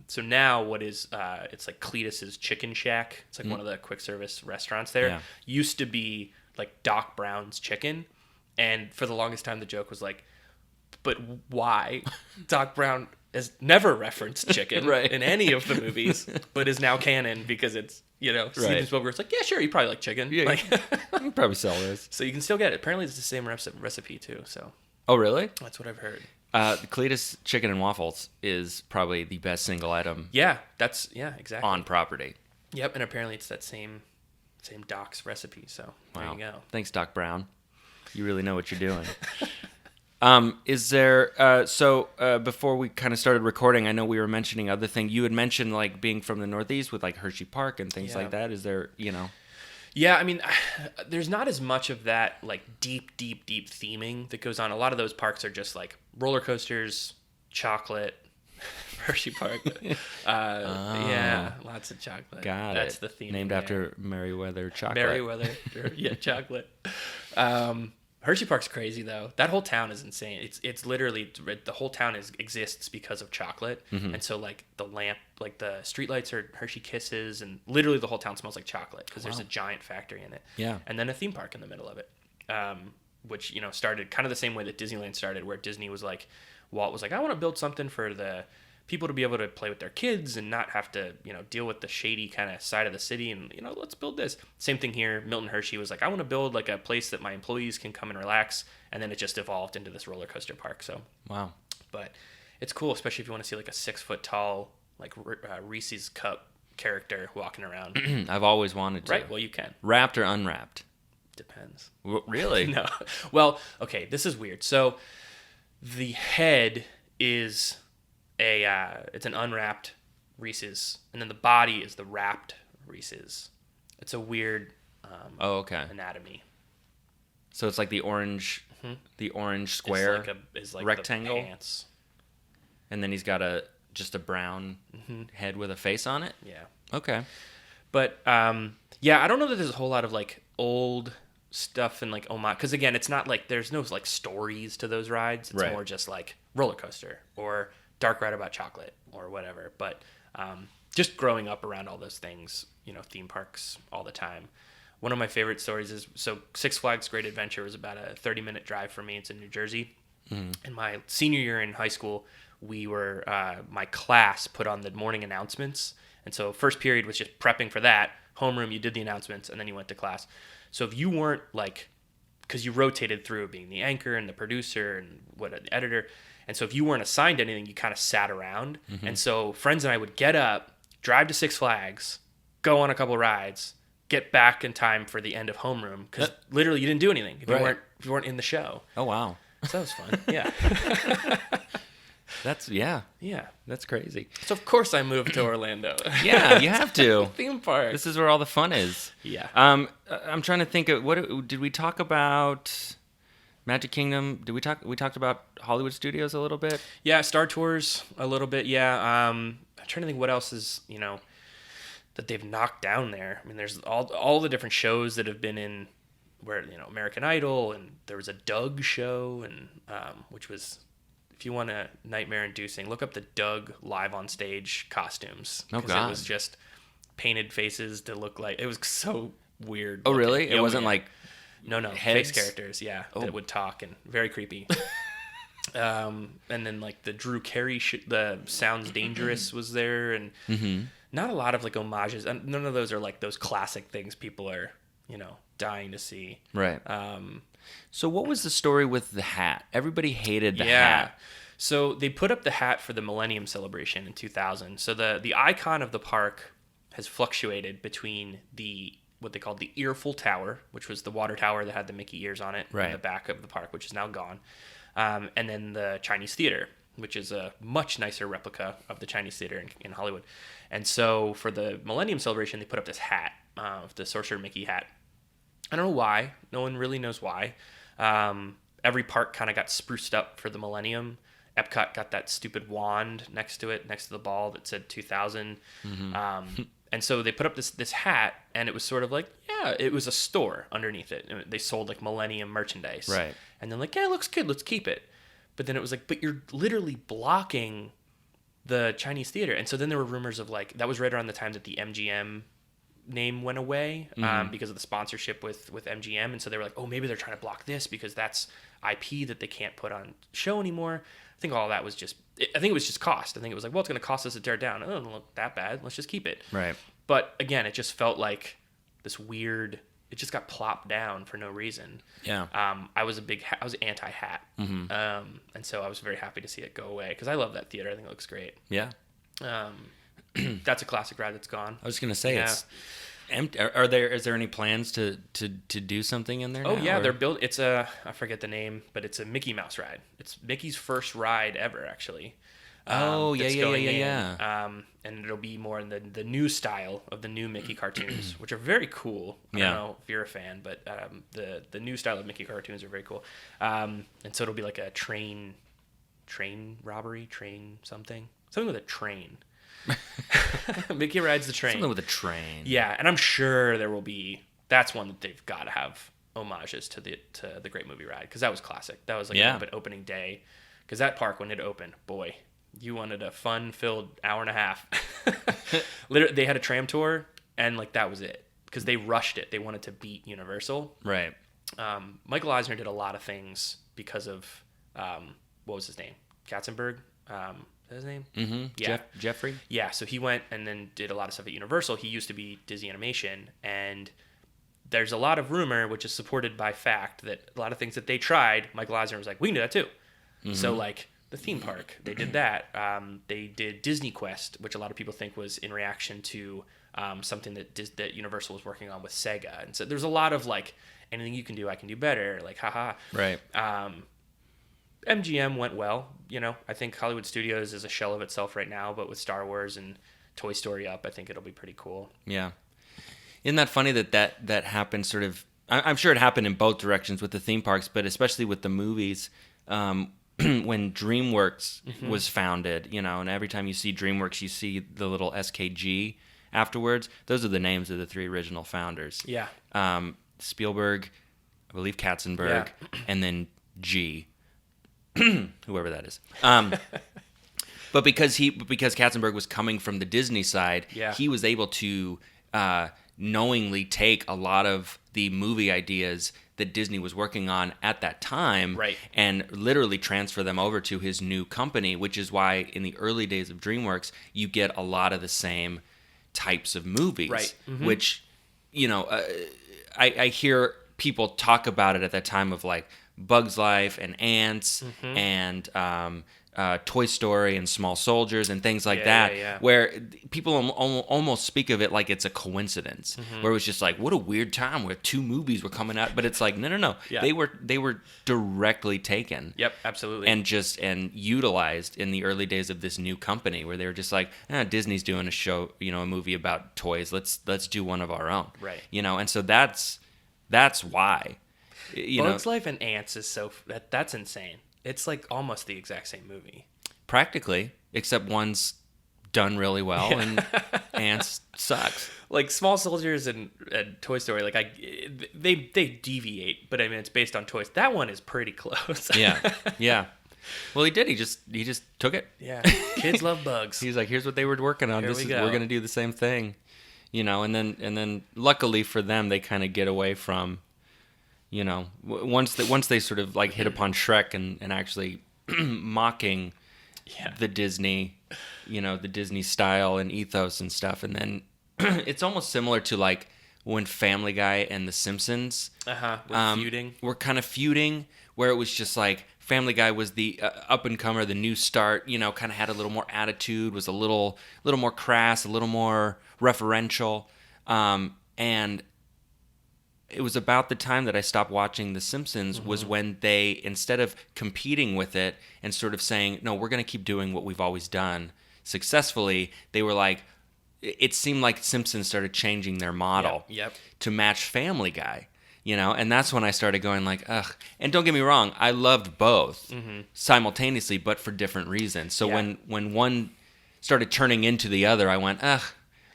so now what is, it's like Cletus's Chicken Shack. It's like one of the quick service restaurants there. Used to be like Doc Brown's Chicken, and for the longest time the joke was like, but why? Doc Brown has never referenced chicken in any of the movies, but is now canon because it's, Steven Spielberg's like, yeah, sure, you probably like chicken. Yeah, like, you can probably sell this. So you can still get it. Apparently it's the same recipe too, so. Oh, really? That's what I've heard. Cletus Chicken and Waffles is probably the best single item. Yeah, exactly. On property. Yep, and apparently it's that same Doc's recipe, so there you go. Thanks, Doc Brown. You really know what you're doing. Is there, before we kind of started recording, I know we were mentioning other things. You had mentioned, like, being from the Northeast with, like, Hershey Park and things like that. Is there, Yeah, I mean, there's not as much of that, like, deep theming that goes on. A lot of those parks are just, like, roller coasters, chocolate, Hershey Park. Yeah, lots of chocolate. That's the theme. Named after Meriwether chocolate. Meriwether, yeah, chocolate. Hershey Park's crazy though. That whole town is insane. It's literally the whole town exists because of chocolate, and so like the streetlights are Hershey Kisses, and literally the whole town smells like chocolate because there's a giant factory in it. Yeah, and then a theme park in the middle of it, which started kind of the same way that Disneyland started, where Disney was like, Walt was like, I want to build something for the people to be able to play with their kids and not have to, deal with the shady kind of side of the city, and let's build this. Same thing here. Milton Hershey was like, I want to build like a place that my employees can come and relax, and then it just evolved into this roller coaster park. So wow, but it's cool, especially if you want to see like a 6 foot tall like Reese's Cup character walking around. I've always wanted to. Right. Well, you can. Wrapped or unwrapped? Depends. Really? No. Well, okay. This is weird. So the head is it's an unwrapped Reese's, and then the body is the wrapped Reese's. It's a weird anatomy. So it's like the orange square is like rectangle, the pants. And then he's got just a brown head with a face on it. Yeah. Okay. But I don't know that there's a whole lot of like old stuff and like homage, because again, it's not like there's no like stories to those rides. It's more just like roller coaster or dark ride about chocolate or whatever. But just growing up around all those things, theme parks all the time. One of my favorite stories is, so Six Flags Great Adventure was about a 30-minute drive for me. It's in New Jersey. In my senior year in high school, we were my class put on the morning announcements, and so first period was just prepping for that. Homeroom, you did the announcements, and then you went to class. So if you weren't like, because you rotated through being the anchor and the producer and the editor. And so if you weren't assigned anything, you kind of sat around. And so friends and I would get up, drive to Six Flags, go on a couple rides, get back in time for the end of homeroom, because literally you didn't do anything if you weren't in the show. Oh wow, so that was fun. Yeah. That's crazy. So of course I moved to Orlando. Yeah, you have to. Theme park. This is where all the fun is. Yeah. I'm trying to think of what did we talk about? Magic Kingdom. We talked about Hollywood Studios a little bit? Yeah, Star Tours a little bit, yeah. I'm trying to think what else is, that they've knocked down there. I mean, there's all the different shows that have been in where, American Idol, and there was a Doug show, and which was, if you want a nightmare-inducing, look up the Doug live on stage costumes. Oh, God. It was just painted faces to look like, it was so weird. Oh, looking. really? It wasn't like... No, heads? face characters, that would talk, and very creepy. And then like the Drew Carey, the Sounds Dangerous was there, and not a lot of like homages. And none of those are like those classic things people are, dying to see. Right. So what was the story with the hat? Everybody hated the hat. So they put up the hat for the Millennium Celebration in 2000. So the icon of the park has fluctuated between what they called the Earful Tower, which was the water tower that had the Mickey ears on it in the back of the park, which is now gone. And then the Chinese Theater, which is a much nicer replica of the Chinese Theater in Hollywood. And so for the Millennium Celebration, they put up this hat, the Sorcerer Mickey hat. I don't know why. No one really knows why. Every park kind of got spruced up for the Millennium. Epcot got that stupid wand next to the ball that said 2000. And so they put up this hat, and it was sort of like, it was a store underneath it. They sold like Millennium merchandise. Right. And then like, it looks good, let's keep it. But then it was like, but you're literally blocking the Chinese Theater. And so then there were rumors of like, that was right around the time that the MGM name went away because of the sponsorship with MGM. And so they were like, oh, maybe they're trying to block this because that's IP that they can't put on show anymore. I think all that was I think it was just cost. I think it was like, well, it's going to cost us to tear it down. It doesn't look that bad. Let's just keep it. Right. But again, it just felt like this weird, it just got plopped down for no reason. Yeah. I was anti-hat. And so I was very happy to see it go away because I love that theater. I think it looks great. Yeah. That's a classic ride that's gone. I was going to say Is there any plans to do something in there? Oh now, yeah, or? they're built. It's I forget the name, but it's a Mickey Mouse ride. It's Mickey's first ride ever, actually. Yeah. And it'll be more in the new style of the new Mickey cartoons, which are very cool. I don't know if you're a fan, but the new style of Mickey cartoons are very cool. And so it'll be like a train robbery, something with a train. Mickey rides the train. Something with a train. Yeah, and I'm sure there will be. That's one that they've got to have homages to the Great Movie Ride, because that was classic. That was like an opening day, because that park when it opened, boy, you wanted a fun-filled hour and a half. Literally, they had a tram tour, and like that was it, because they rushed it. They wanted to beat Universal. Right. Michael Eisner did a lot of things because of what was his name? Katzenberg. His name? Mm-hmm. Yeah. Jeffrey? Yeah, so he went and then did a lot of stuff at Universal. He used to be Disney Animation, and there's a lot of rumor, which is supported by fact, that a lot of things that they tried, Michael Eisner was like, we can do that too. Mm-hmm. So like the theme park, they did that. They did Disney Quest, which a lot of people think was in reaction to something that Universal was working on with Sega. And so there's a lot of like, anything you can do, I can do better. Like, haha. Right. MGM went well. I think Hollywood Studios is a shell of itself right now, but with Star Wars and Toy Story up, I think it'll be pretty cool. Yeah. Isn't that funny that happened sort of... I'm sure it happened in both directions with the theme parks, but especially with the movies. When DreamWorks was founded, and every time you see DreamWorks, you see the little SKG afterwards. Those are the names of the three original founders. Yeah. Spielberg, I believe Katzenberg, and then G. Whoever that is. But because Katzenberg was coming from the Disney side, he was able to knowingly take a lot of the movie ideas that Disney was working on at that time, and literally transfer them over to his new company, which is why in the early days of DreamWorks, you get a lot of the same types of movies, which, I hear people talk about it at that time of like Bug's Life and Ants and Toy Story and Small Soldiers and things like that, where people almost speak of it like it's a coincidence, where it was just like, what a weird time where two movies were coming out, but it's like, no, they were directly taken. Yep, absolutely. And utilized in the early days of this new company, where they were just like, Disney's doing a show, a movie about toys, let's do one of our own, right? And so that's why. Bug's Life and Ants is that's insane. It's like almost the exact same movie. Practically, except one's done really well and Ants sucks. Like Small Soldiers and Toy Story, like they deviate, but I mean it's based on toys. That one is pretty close. Yeah. Well, he did. He just took it. Yeah. Kids love bugs. He's like, here's what they were working on. We're gonna do the same thing, And then luckily for them, they kind of get away from. Once they sort of like hit upon Shrek and actually mocking the Disney, the Disney style and ethos and stuff, and then it's almost similar to like when Family Guy and The Simpsons were kind of feuding, where it was just like Family Guy was the up and comer, the new start, kind of had a little more attitude, was a little more crass, a little more referential, and it was about the time that I stopped watching The Simpsons was when they, instead of competing with it and sort of saying, no, we're going to keep doing what we've always done successfully, they were like, it seemed like Simpsons started changing their model to match Family Guy, and that's when I started going like, ugh. And don't get me wrong, I loved both simultaneously, but for different reasons. So when one started turning into the other, I went, ugh.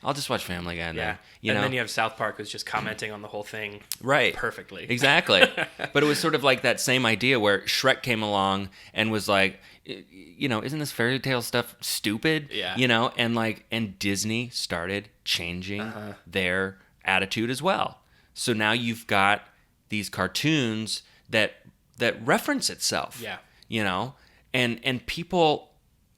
I'll just watch Family Guy. And then you have South Park who's just commenting on the whole thing perfectly. Exactly. But it was sort of like that same idea where Shrek came along and was like, isn't this fairy tale stuff stupid? Yeah. And Disney started changing their attitude as well. So now you've got these cartoons that reference itself. Yeah. And people,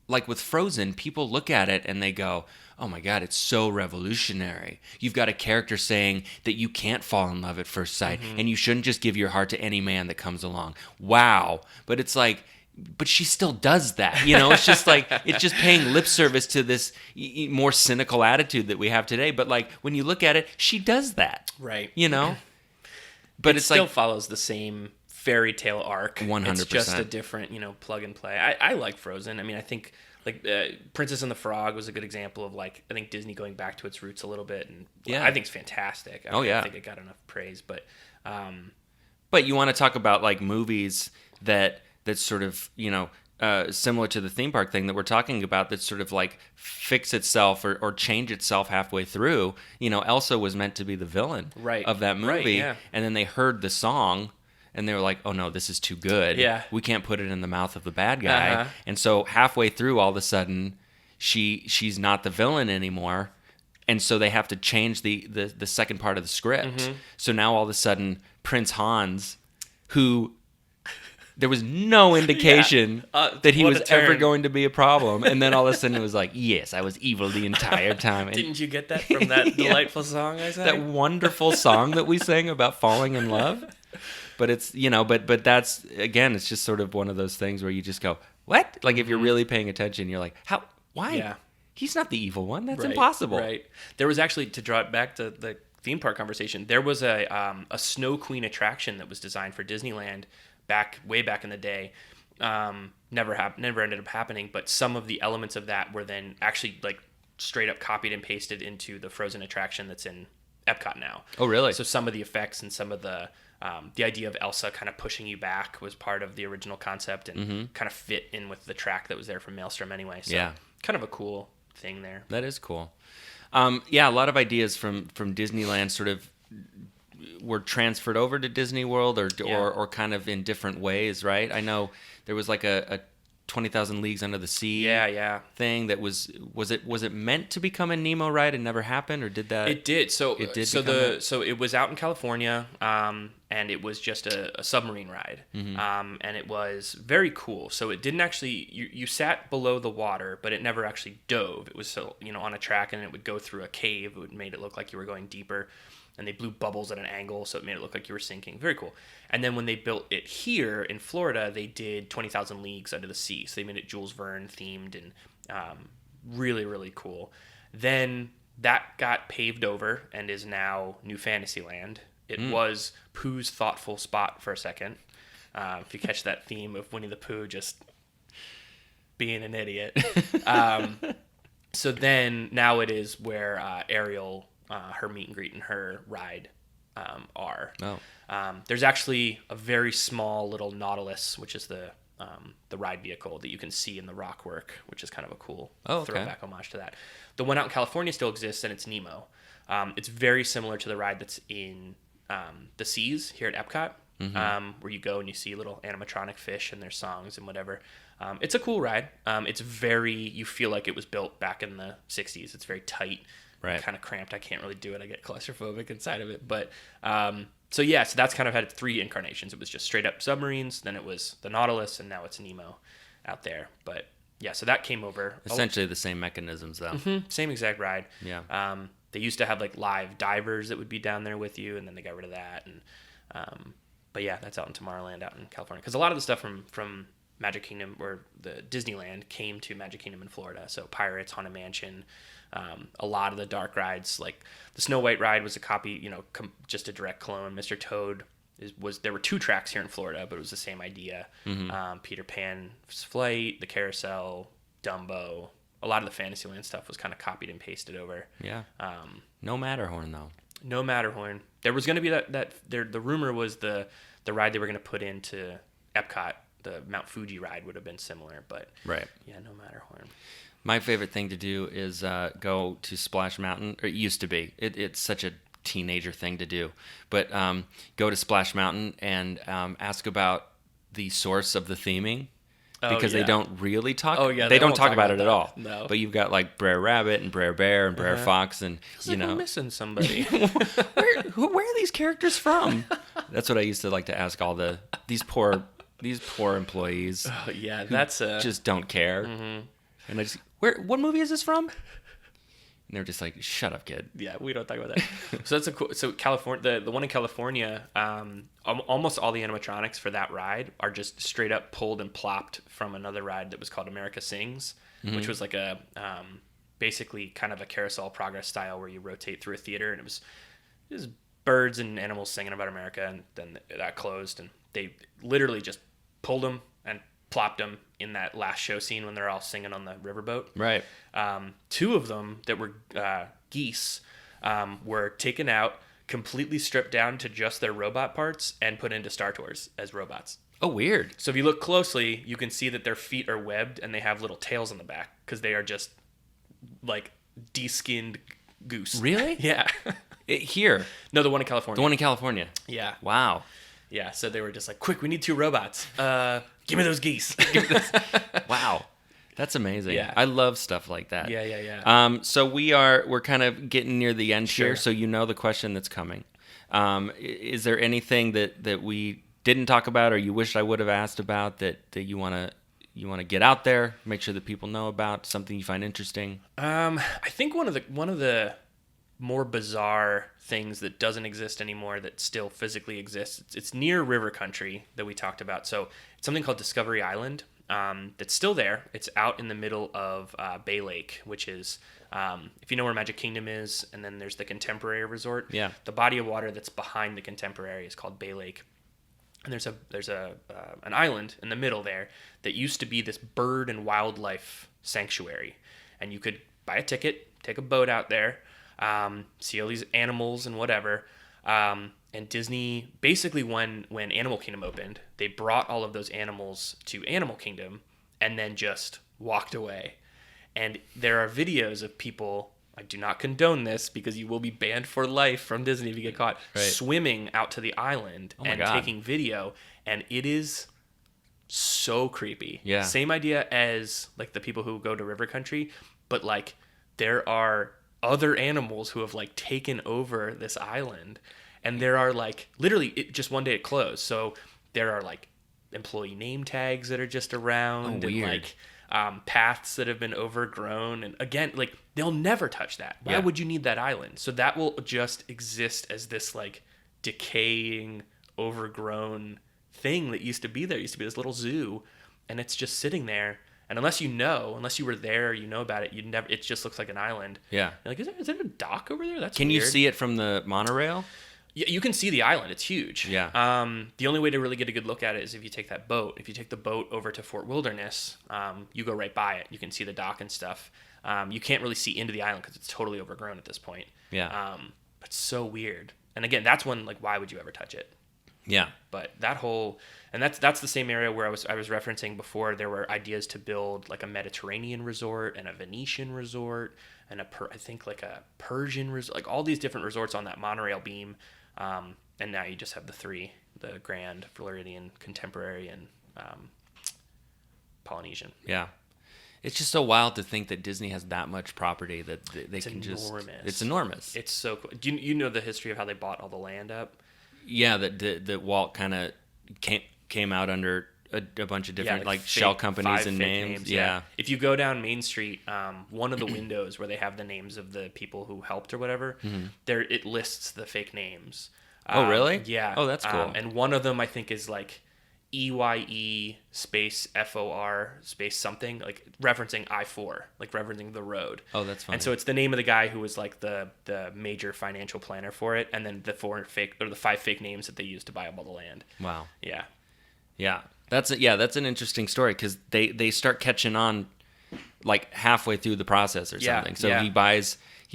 like with Frozen, people look at it and they go, oh my God, it's so revolutionary. You've got a character saying that you can't fall in love at first sight and you shouldn't just give your heart to any man that comes along. Wow. But it's like, but she still does that. You know, it's just like, it's just paying lip service to this more cynical attitude that we have today. But like, when you look at it, she does that. Right. You know? But it still follows the same fairy tale arc. 100%. It's just a different, plug and play. I like Frozen. I mean, I think like Princess and the Frog was a good example of like, I think Disney going back to its roots a little bit. And I think it's fantastic. I don't think it got enough praise, but you want to talk about like movies that's sort of, similar to the theme park thing that we're talking about, that sort of like fix itself or change itself halfway through. Elsa was meant to be the villain of that movie. Right, and then they heard the song and they were like, oh no, this is too good. Yeah. We can't put it in the mouth of the bad guy. And so halfway through, all of a sudden, she's not the villain anymore. And so they have to change the second part of the script. Mm-hmm. So now all of a sudden, Prince Hans, who there was no indication that he was ever going to be a problem. And then all of a sudden it was like, yes, I was evil the entire time. And didn't you get that from that delightful song I sang? that wonderful song that we sang about falling in love. But it's, but that's, again, it's just sort of one of those things where you just go, what? Like if you're really paying attention, you're like, how, why? Yeah. He's not the evil one. That's impossible. Right. There was actually, to draw it back to the theme park conversation, there was a Snow Queen attraction that was designed for Disneyland way back in the day. Never ended up happening, but some of the elements of that were then actually like straight up copied and pasted into the Frozen attraction that's in Epcot now. Oh, really? So some of the effects and some of the idea of Elsa kind of pushing you back was part of the original concept and kind of fit in with the track that was there from Maelstrom anyway. So kind of a cool thing there. That is cool. A lot of ideas from Disneyland sort of were transferred over to Disney World or kind of in different ways, right? I know there was like a 20,000 Leagues Under the Sea thing that was it meant to become a Nemo ride and never happened, or did that? It did. So it was out in California, and it was just a submarine ride, and it was very cool. So it didn't actually you sat below the water, but it never actually dove. It was on a track, and it would go through a cave. It made it look like you were going deeper. And they blew bubbles at an angle, so it made it look like you were sinking. Very cool. And then when they built it here in Florida, they did 20,000 Leagues Under the Sea. So they made it Jules Verne themed and really, really cool. Then that got paved over and is now New Fantasyland. It was Pooh's thoughtful spot for a second. If you catch that theme of Winnie the Pooh just being an idiot. So then now it is where Ariel... her meet and greet and her ride are. There's actually a very small little Nautilus, which is the ride vehicle that you can see in the rock work, which is kind of a cool throwback homage to that. The one out in California still exists, and it's Nemo. It's very similar to the ride that's in the Seas here at Epcot, where you go and you see little animatronic fish and their songs and whatever. It's a cool ride. You feel like it was built back in the 60s. It's very tight. Right. Kind of cramped. I can't really do it. I get claustrophobic inside of it. But so that's kind of had 3 incarnations. It was just straight up submarines, then it was the Nautilus, and now it's Nemo out there. But yeah, so that came over. Essentially the same mechanisms, though. Same exact ride. Yeah. They used to have like live divers that would be down there with you, and then they got rid of that. And but yeah, that's out in Tomorrowland, out in California, because a lot of the stuff from Magic Kingdom or the Disneyland came to Magic Kingdom in Florida. So Pirates, Haunted Mansion. A lot of the dark rides, like the Snow White ride, was a copy, just a direct clone. Mr. Toad there were 2 tracks here in Florida, but it was the same idea. Peter Pan's Flight, the Carousel, Dumbo. A lot of the Fantasyland stuff was kind of copied and pasted over. Yeah. No Matterhorn though. No Matterhorn. There was going to be the rumor was the ride they were going to put into Epcot, the Mount Fuji ride, would have been similar, but yeah, no Matterhorn. My favorite thing to do is go to Splash Mountain, or it used to be. It's such a teenager thing to do. But go to Splash Mountain and ask about the source of the theming. Because they don't really talk. They don't talk about it at all. No. But you've got like Brer Rabbit and Brer Bear and Brer Fox and it's like we're missing somebody. where are these characters from? That's what I used to like to ask all these poor employees. Oh yeah, that's just don't care. And I just, what movie is this from? And they're just like, shut up, kid. Yeah, we don't talk about that. So that's a cool. So California, the one in California, almost all the animatronics for that ride are just straight up pulled and plopped from another ride that was called America Sings, which was like a basically kind of a carousel progress style where you rotate through a theater, and it was birds and animals singing about America, and then that closed, and they literally just pulled them and plopped them in that last show scene when they're all singing on the riverboat. Right. Two of them that were geese were taken out, completely stripped down to just their robot parts, and put into Star Tours as robots. Oh, weird. So if you look closely, you can see that their feet are webbed and they have little tails on the back because they are just like de-skinned goose. Really? Yeah. Here? No, the one in California. The one in California? Yeah. Wow. Yeah, so they were just like, quick, we need 2 robots. Give me those geese. Wow. That's amazing. Yeah. I love stuff like that. Yeah. So we're kind of getting near the end Sure. here, so you know the question that's coming. Is there anything that we didn't talk about or you wish I would have asked about that you want to get out there, make sure that people know about, something you find interesting? I think one of the more bizarre things that doesn't exist anymore that still physically exists. It's near river country that we talked about. So it's something called Discovery Island that's still there. It's out in the middle of Bay Lake, which is, if you know where Magic Kingdom is, and then there's the Contemporary Resort. Yeah. The body of water that's behind the Contemporary is called Bay Lake. And there's an island in the middle there that used to be this bird and wildlife sanctuary. And you could buy a ticket, take a boat out there, see all these animals and whatever. And Disney, basically when Animal Kingdom opened, they brought all of those animals to Animal Kingdom and then just walked away. And there are videos of people, I do not condone this because you will be banned for life from Disney if you get caught, right, swimming out to the island and taking video. And it is so creepy. Yeah. Same idea as like the people who go to river country, but like there are other animals who have like taken over this island, and there are like literally just one day it closed, so there are like employee name tags that are just around, and like paths that have been overgrown, and again, like they'll never touch that. Why would you need that island? So that will just exist as this like decaying, overgrown thing that used to be there. It used to be this little zoo, and it's just sitting there. And unless you were there, you know about it, it just looks like an island. Yeah. You're like, is there a dock over there? That's Can weird. you see it from the monorail? Yeah, you can see the island. It's huge. Yeah. The only way to really get a good look at it is if you take that boat. If you take the boat over to Fort Wilderness, you go right by it. You can see the dock and stuff. You can't really see into the island because it's totally overgrown at this point. Yeah. It's so weird. And again, that's when, like, why would you ever touch it? Yeah. But that whole, and that's the same area where I was referencing before. There were ideas to build like a Mediterranean resort and a Venetian resort and I think like a Persian resort, like all these different resorts on that monorail beam. And now you just have the 3, the Grand, Floridian, Contemporary, and Polynesian. Yeah. It's just so wild to think that Disney has that much property that they can enormous. just... It's enormous. It's so cool. Do you know the history of how they bought all the land up? Yeah, that Walt kind of came out under a bunch of different like shell companies and names. Yeah. If you go down Main Street, one of the windows where they have the names of the people who helped or whatever, there it lists the fake names. Oh, really? Yeah. Oh, that's cool. And one of them I think is like EYE space FOR space something, like referencing I-4, like referencing the road. Oh, that's funny. And so it's the name of the guy who was like the major financial planner for it, and then the 5 fake names that they used to buy up all the land. Wow. Yeah. Yeah. That's an interesting story because they start catching on like halfway through the process or something. So he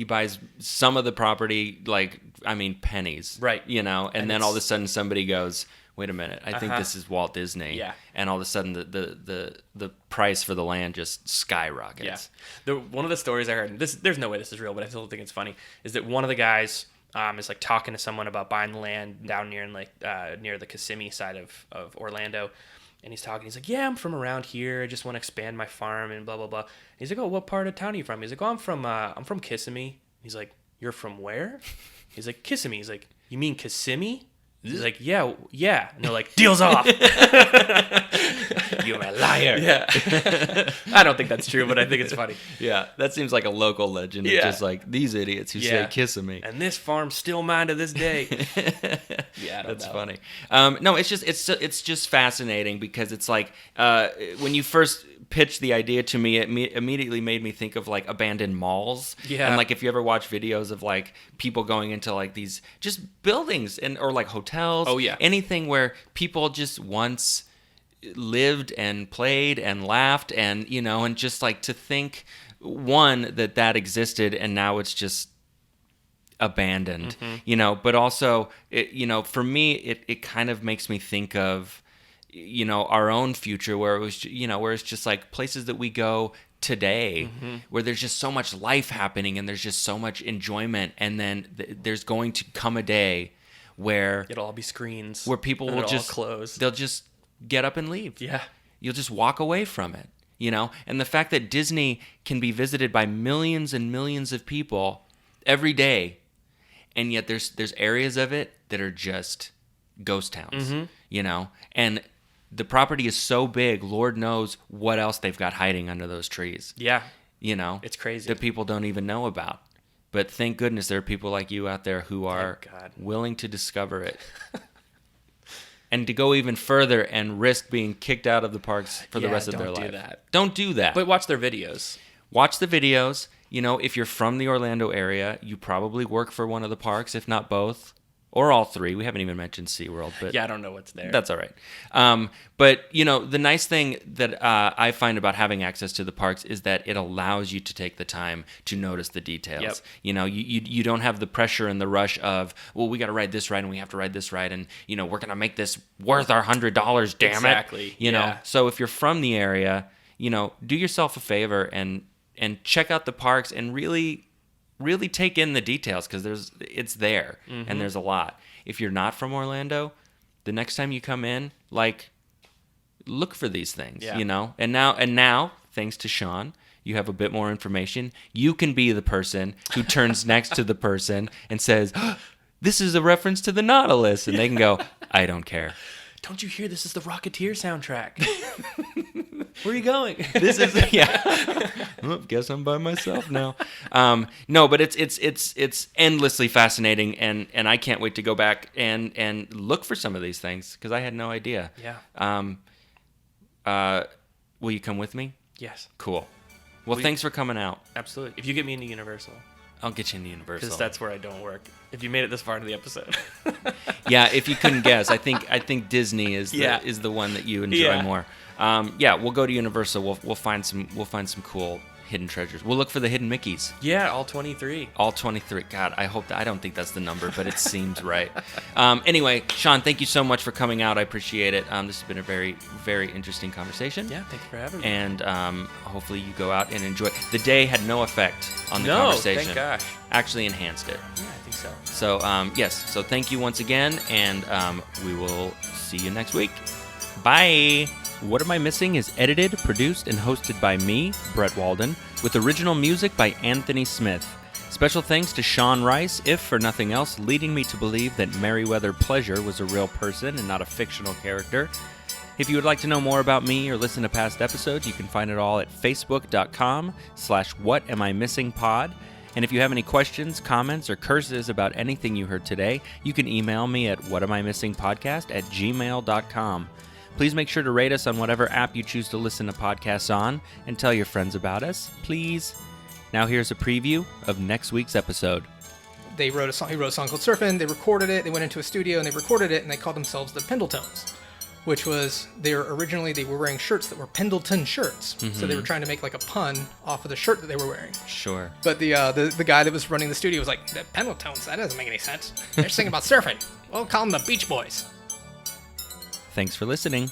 buys some of the property, like, I mean, pennies. Right. You know, and then all of a sudden somebody goes, wait a minute, I think this is Walt Disney. Yeah. And all of a sudden the price for the land just skyrockets. Yeah. One of the stories I heard, there's no way this is real, but I still think it's funny, is that one of the guys is like talking to someone about buying the land down near near the Kissimmee side of Orlando. And he's like, yeah, I'm from around here. I just want to expand my farm and blah, blah, blah. And he's like, oh, what part of town are you from? He's like, oh, I'm from Kissimmee. He's like, you're from where? He's like, Kissimmee. He's like, you mean Kissimmee? He's like, yeah. And they're like, deal's off. You're a liar. Yeah. I don't think that's true, but I think it's funny. Yeah, that seems like a local legend. Yeah. It's just like, these idiots who say kissing me. And this farm's still mine to this day. Yeah, that's funny. No, it's just fascinating because it's like when you first pitched the idea to me, it immediately made me think of like abandoned malls. Yeah. And like if you ever watch videos of like people going into like these just buildings or like hotels. Oh yeah. Anything where people just once lived and played and laughed and and just like to think that existed and now it's just abandoned. But also for me it kind of makes me think of our own future where it was where it's just like places that we go today where there's just so much life happening and there's just so much enjoyment, and then there's going to come a day where it'll all be screens, where people will just close. They'll just get up and leave. Yeah. You'll just walk away from it, and the fact that Disney can be visited by millions and millions of people every day, and yet there's areas of it that are just ghost towns, and the property is so big, Lord knows what else they've got hiding under those trees. Yeah. It's crazy. That people don't even know about. But thank goodness there are people like you out there who are willing to discover it. And to go even further and risk being kicked out of the parks for the rest of their life. Don't do that. But watch their videos. Watch the videos. If you're from the Orlando area, you probably work for one of the parks, if not both. Or all three. We haven't even mentioned SeaWorld. But I don't know what's there. That's all right. But, the nice thing that I find about having access to the parks is that it allows you to take the time to notice the details. Yep. You don't have the pressure and the rush of, well, we got to ride this ride and we have to ride this ride. And, we're going to make this worth our $100, damn it. Exactly. So if you're from the area, do yourself a favor and check out the parks and really take in the details because it's there and there's a lot. If you're not from Orlando, the next time you come in, like, look for these things, And now, thanks to Sean, you have a bit more information. You can be the person who turns next to the person and says, oh, "This is a reference to the Nautilus," and they can go, "I don't care." Don't you hear this is the Rocketeer soundtrack? Where are you going? This is well, guess I'm by myself now. No, but it's endlessly fascinating, and I can't wait to go back and look for some of these things because I had no idea. Yeah. Will you come with me? Yes. Cool. Well, thanks for coming out. Absolutely. If you get me into Universal. I'll get you into Universal. Because that's where I don't work. If you made it this far into the episode. Yeah, if you couldn't guess, I think Disney is the one that you enjoy more. We'll go to Universal. We'll find some cool hidden treasures. We'll look for the hidden Mickeys. Yeah, all 23. All 23. God, I don't think that's the number, but it seems right. Anyway, Sean, thank you so much for coming out. I appreciate it. This has been a very, very interesting conversation. Yeah, thank you for having me. And hopefully you go out and enjoy. The day had no effect on the conversation. Thank gosh. Actually enhanced it. Yeah, I think so. So, yes. So thank you once again, and we will see you next week. Bye. What Am I Missing is edited, produced, and hosted by me, Brettta Uolden, with original music by Anthony Smith. Special thanks to Sean Rice, if for nothing else, leading me to believe that Meriwether Pleasure was a real person and not a fictional character. If you would like to know more about me or listen to past episodes, you can find it all at facebook.com/whatamimissingpod. And if you have any questions, comments, or curses about anything you heard today, you can email me at whatamimissingpodcast@gmail.com. Please make sure to rate us on whatever app you choose to listen to podcasts on, and tell your friends about us, please. Now here's a preview of next week's episode. He wrote a song called Surfin', they recorded it, they went into a studio and they recorded it, and they called themselves the Pendletones, which was, they were wearing shirts that were Pendleton shirts, so they were trying to make like a pun off of the shirt that they were wearing. Sure. But the guy that was running the studio was like, the Pendletones, that doesn't make any sense. They're singing about surfing. We'll call them the Beach Boys. Thanks for listening.